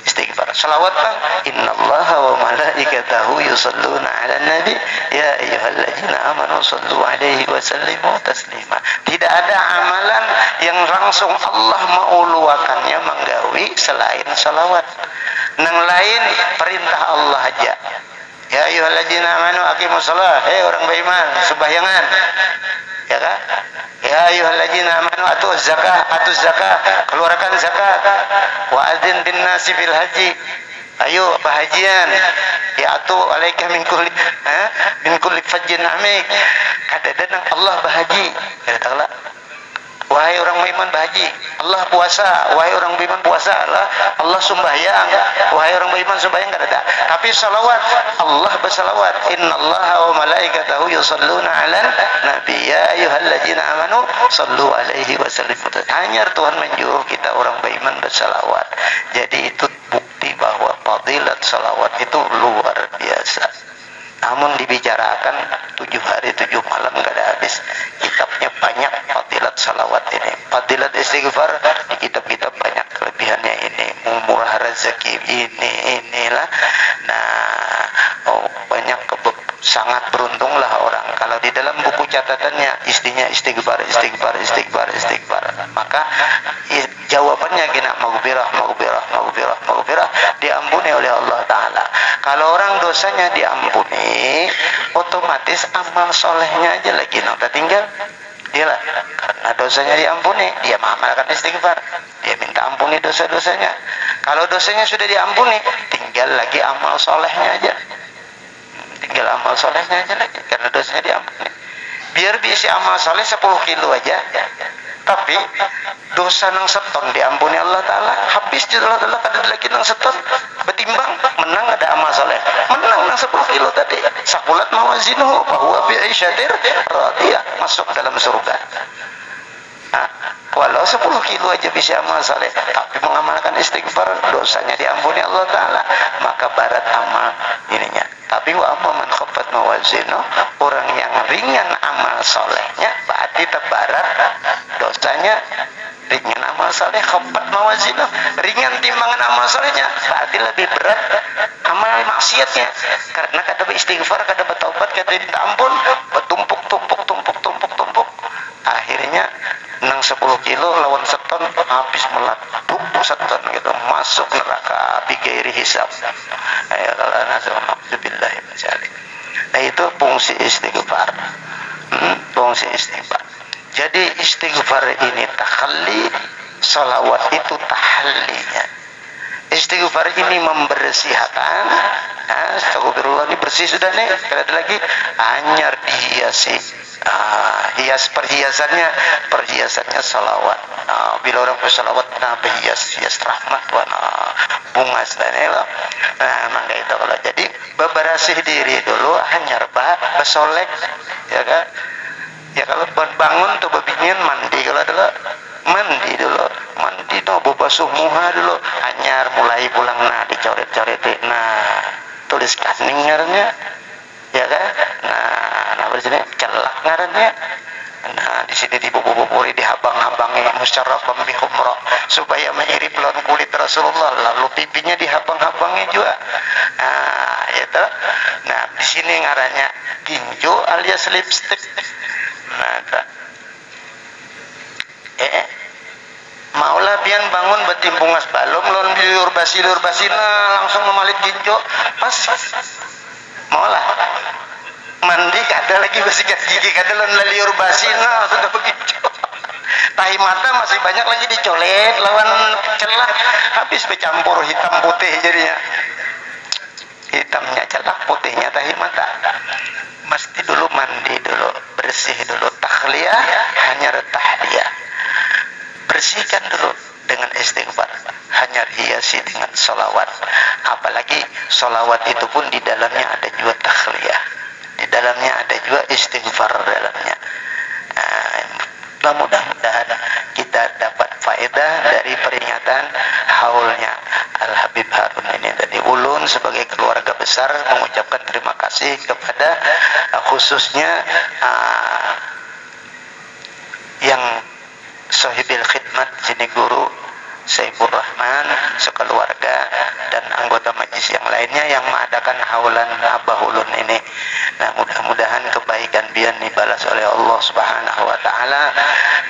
Istighfar. Salawat bang. Innallaha wa malaikatahu yusalluna ala nabi ya ayyuhalladzina amanu sallu alaihi wa sallimu taslima. Tidak ada amalan yang langsung Allah mauluakannya menggawi selain salawat. Nang lain perintah Allah aja. Ya ayyuhalladzina amanu aqimus shalah. Hei orang beriman, sembayangan. Ya kan? Ya ayyuhalladzina amanu atuz zakah, keluarkan zakat. Wa adzin bin nasi bil haji. Ayo bahagian. Ya atu alaika min kulli fajjin amik. Kadang-kadang Allah bahaji. Katakanlah wahai orang beriman bahaji, Allah puasa, wahai orang beriman puasa, Allah sembahyang, wahai orang beriman sembahyang enggak ada. Tapi salawat, Allah bersalawat, innallaha wa malaikatahu yusalluna 'alan nabi ya ayyuhalladzina amanu sallu alaihi wa sallimu. Hanya Tuhan menyuruh kita orang beriman bersalawat. Jadi itu bukti bahwa fadilat salawat itu luar biasa. Namun dibicarakan 7 hari 7 malam gak ada habis. Kitabnya banyak fadilat salawat ini. Fadilat istighfar di kitab-kitab banyak kelebihannya ini. Murah rezeki inilah. Nah, banyak sangat beruntunglah orang kalau di dalam buku catatannya istinya istighfar. Maka jawabannya gina maghfirah diampuni oleh Allah Ta'ala. Kalau orang dosanya diampuni, otomatis amal solehnya aja lagi nanti tinggal. Dialah karena dosanya diampuni, dia mengamalkan istighfar, dia minta ampuni dosa-dosanya. Kalau dosanya sudah diampuni, tinggal lagi amal solehnya aja. Tinggal amal solehnya aja lagi karena dosanya diampuni. Biar bisa amal soleh 10 kilo aja. Tapi dosa nang seton diampuni Allah Ta'ala, habis di Allah Ta'ala kada lagi nang seton, betimbang menang ada amal soleh, menang nang 10 kilo tadi, sakulat mawazinuhu bahwa fi aisyatir radiyah, masuk dalam surga. Walau 10 kilo aja bisa amal soleh, tapi mengamalkan istighfar, dosanya diampuni Allah Ta'ala, maka barat amal ininya. Tapi wa amma man khaffat mawazinu, orang yang ringan amal solehnya berarti terbarat dosanya. Ringan amal soleh, khaffat mawazinu, ringan timbangan amal solehnya berarti lebih berat amal maksiatnya. Karena kata beristighfar, kata bertaubat, kata minta ampun, bertumpuk. Akhirnya nang 10 kilo lawan seton habis meletup seton gitu masuk neraka bighairi hisab. Ya kalau naudzubillah min dzalik. Nah itu fungsi istighfar. Fungsi istighfar. Jadi istighfar ini takhalli, salawat itu tahallinya. Istighfar ini membersihkan. Astagfirullah, ini bersih sudah nih. Tidak ada lagi anyar dihiasi. Hias perhiasannya salawat. Bila orang bersalawat hias rahmat bunga sedane loh. Maka itu kalau jadi bebersih diri dulu anyar besolek ya kan. Ya kalau bangun tuh bebingin mandi kalau adalah mandi dulu basuh muha dulu anyar mulai pulang dicoret-coret tulis kaning ngarannya ya kan nah di sini celak ngarannya di sini dibuburi dihabang-habangi musyarrafam bi humra supaya mirip lawan kulit Rasulullah, lalu pipinya dihabang-habangi juga itu di sini ngarannya ginjo alias lipstick. Maulah pian bangun betimpungas balom lon liur basina langsung memalit ginjo pas maulah mandi kada lagi bersikat gigi kada lon liur basina sudah begitu tahi mata masih banyak lagi dicolet lawan celah habis bercampur hitam putih jadinya hitamnya celah putihnya tahi mata mesti dulu mandi dulu bersih dulu takhliyah hanya tahliyah bersihkan dulu dengan istighfar hanya hiasi dengan salawat apalagi salawat itu pun di dalamnya ada juga takhliyah di dalamnya ada juga istighfar dalamnya mudah-mudahan kita dapat faedah dari peringatan haulnya Al-Habib Harun ini tadi. Ulun sebagai keluarga besar mengucapkan terima kasih kepada khususnya yang sahibil khidmat sini guru Saifur Rahman sekeluarga dan anggota majlis yang lainnya yang mengadakan haulan Abah Ulun ini. Nah mudah-mudahan kebaikan bian dibalas oleh Allah Subhanahu wa taala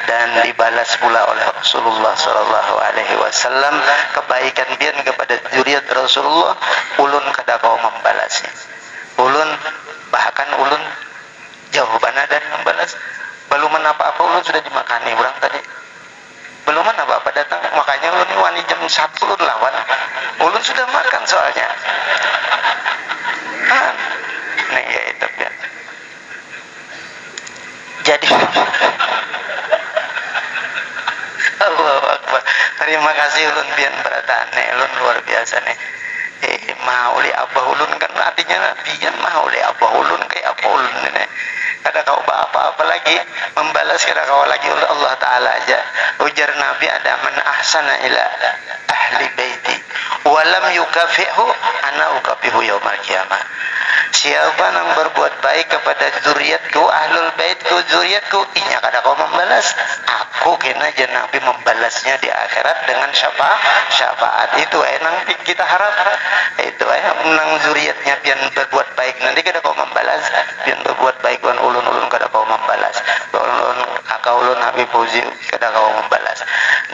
dan dibalas pula oleh Rasulullah sallallahu alaihi wasallam. Kebaikan bian kepada zuriat Rasulullah ulun kada kau membalasnya. Ulun bahkan ulun jawaban dari membalas belum apa-apa ulun sudah dimakani orang tadi. Belum apa-apa datang makanya ulun ini wani jam 1 ulun lawan. Ulun sudah makan soalnya. Nih ya itu ya. Jadi Allahu Akbar. Terima kasih ulun pian berataan nih, ulun luar biasa nih. Mauli abah ulun kan artinya pian mauli abah ulun kayak apa ulun ini. Kada kau apa-apa lagi membalas kada kau lagi oleh Allah Ta'ala aja. Ujar Nabi ada man ahsana ila ahli baiti walam yukafihu ana ukafihu yaumal qiyamah. Siapa yang berbuat baik kepada zuriatku, ahlul baitku, zuriatku, inya kada kau membalas, aku kena je Nabi membalasnya di akhirat dengan syafaat. Itu nang kita harap. Itu nang zuriatnya pian berbuat baik nanti kada kau membalas, pian berbuat baik wan ulun kada kau membalas. Ulun kakak ulun Habib Fauzi kada kau membalas.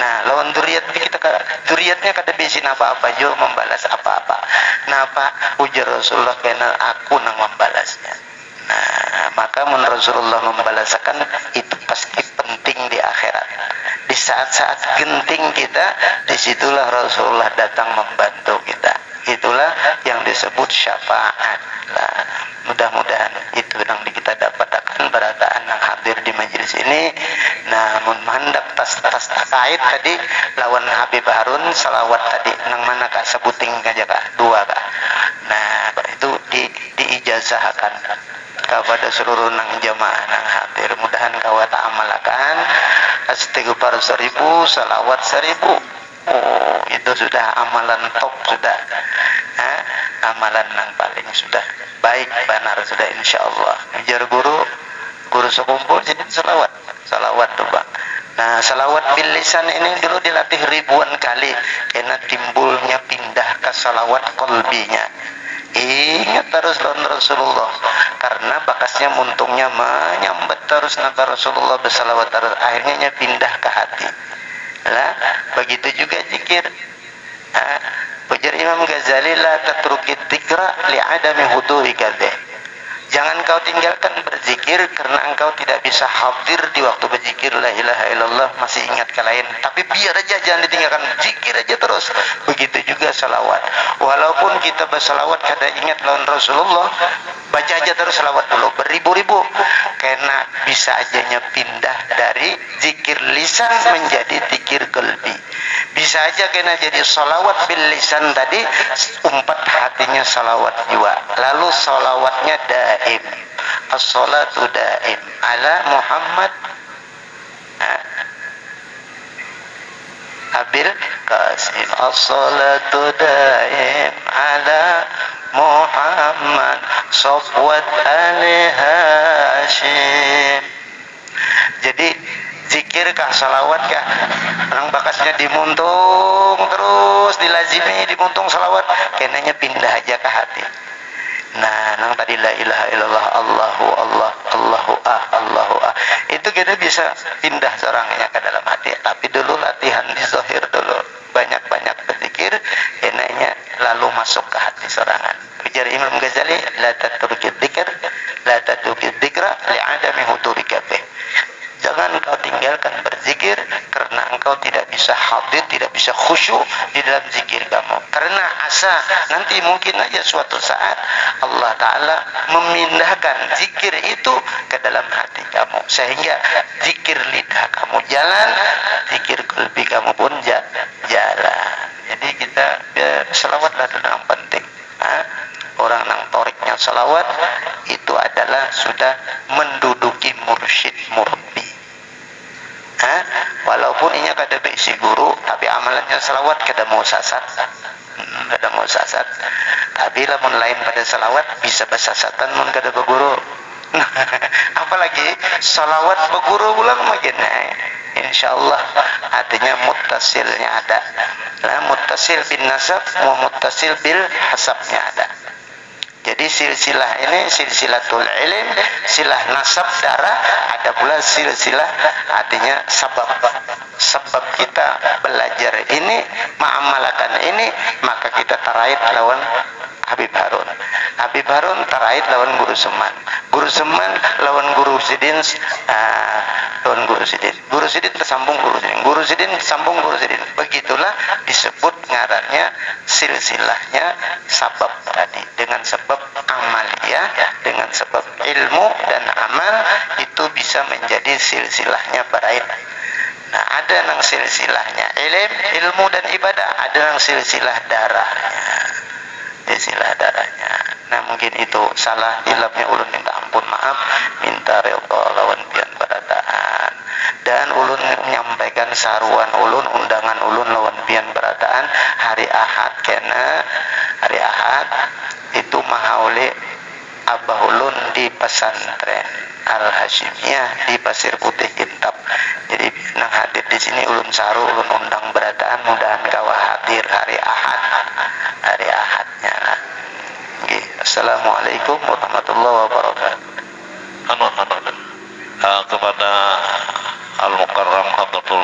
Nah, lawan zuriatnya kada bisin apa-apa jo membalas apa-apa. Napa ujar Rasulullah kenal aku nang membalasnya. Nah, maka menurut Rasulullah membalaskan itu pasti penting di akhirat. Di saat-saat genting kita, disitulah Rasulullah datang membantu kita. Itulah yang disebut syafaat. Nah, mudah-mudahan itu yang kita dapatkan berataan yang hadir di majelis ini. Namun mandap tas terkait tadi lawan Habib Harun salawat tadi nang mana kak sebuting aja kak dua kak. Nah itu diijazahkan kepada seluruh nang jamaah nang hadir. Mudahan kawat amalakan istighfar 1000 salawat 1000. Oh, itu sudah amalan top sudah. Amalan yang paling sudah baik benar sudah insyaallah. Ujar guru sekumpul jadi salawat tuh Pak. Nah salawat bil lisan ini dulu dilatih ribuan kali karena timbulnya pindah ke salawat kolbinya. Ingat terus Rasulullah karena bakasnya muntungnya menyambat terus naka Rasulullah bersalawat terus akhirnya pindah ke hati. Lah, begitu juga zikir. Ujar Imam Ghazali, la tatrukid dzikra li'adami hudurika dzih. Jangan kau tinggalkan berzikir karena engkau tidak bisa hadir di waktu berzikir la ilaha illallah, masih ingat ke lain. Tapi biar aja jangan ditinggalkan, zikir aja terus. Begitu juga salawat. Walaupun kita bersalawat kada ingat lawan Rasulullah, baca aja terus salawat dulu beribu-ribu. Karena bisa ajanya pindah dari zikir lisan menjadi zikir qalbi. Bisa aja kena jadi salawat bil lisan tadi, umpat hatinya salawat jiwa. Lalu salawatnya daim. As-salatu daim ala Muhammad Abil Qasim. As-salatu daim ala Muhammad Safwat Ali Hashim. Jadi zikir kah, salawat kah, orang bakasnya dimuntung terus, dilazimi dimuntung salawat, kenanya pindah aja ke hati. Nah, nang tadi la ilaha illallah, Allahu Allah, Allahu itu kita bisa pindah seorangnya ke dalam hati. Tapi dulu latihan di zahir dulu, banyak-banyak berzikir, kenanya lalu masuk ke hati seorangan. Ujar Imam Ghazali, la tatrukid dzikr, la tatrukid dzikra li'adami hudurika bih. Jangan kau tinggalkan berzikir karena engkau tidak bisa hadir, tidak bisa khusyuk di dalam zikir kamu. Karena asa nanti mungkin aja suatu saat Allah Ta'ala memindahkan zikir itu ke dalam hati kamu. Sehingga zikir lidah kamu jalan, zikir qalbi kamu pun jalan. Jadi kita selawatlah yang penting. Orang yang toriknya salawat itu adalah sudah menduduki mursyid murabbi. Walaupun inya kada beisi guru, tapi amalannya salawat kada mau sasat. Tapi lamun lain pada salawat bisa bersasatan mun kada beguru. Apalagi salawat beguru ulang makin insyaallah artinya muttasilnya ada. Lah muttasil bin nasab wa muttasil bil hasabnya ada. Jadi silsilah ini silsilatul ilm, silah nasab darah, ada pula silsilah artinya sebab kita belajar ini, mengamalkan ini, maka kita tarait lawan Habib Harun. Habib Harun tarait lawan Guru Seman. Guru Seman lawan Guru Sidin, lawan Guru Sidin. Guru Sidin tersambung Guru Sidin. Guru Sidin sambung Guru Sidin. Begitulah disebut ngarannya silsilahnya sabab tadi. Dengan sebab amaliyah, dengan sebab ilmu dan amal itu bisa menjadi silsilahnya baraid. Nah, ada nang silsilahnya ilmu dan ibadah, ada nang silsilah darahnya. Silsilah darahnya. Nah, mungkin itu salah hilapnya ulun, minta ampun, maaf, minta redha lawan pian barataan. Dan ulun menyampaikan saruan ulun, undangan ulun lawan pian barataan hari Ahad, kena hari Ahad itu mahauli abah ulun di pesantren Al Hashimiyah di Pasir Putih Kintab. Jadi nang hadir di sini ulun saru, ulun undang berataan, mudahan kawah hadir hari Ahad, hari Ahadnya. Assalamualaikum warahmatullahi wabarakatuh. Kepada Al Mukarram Hadratul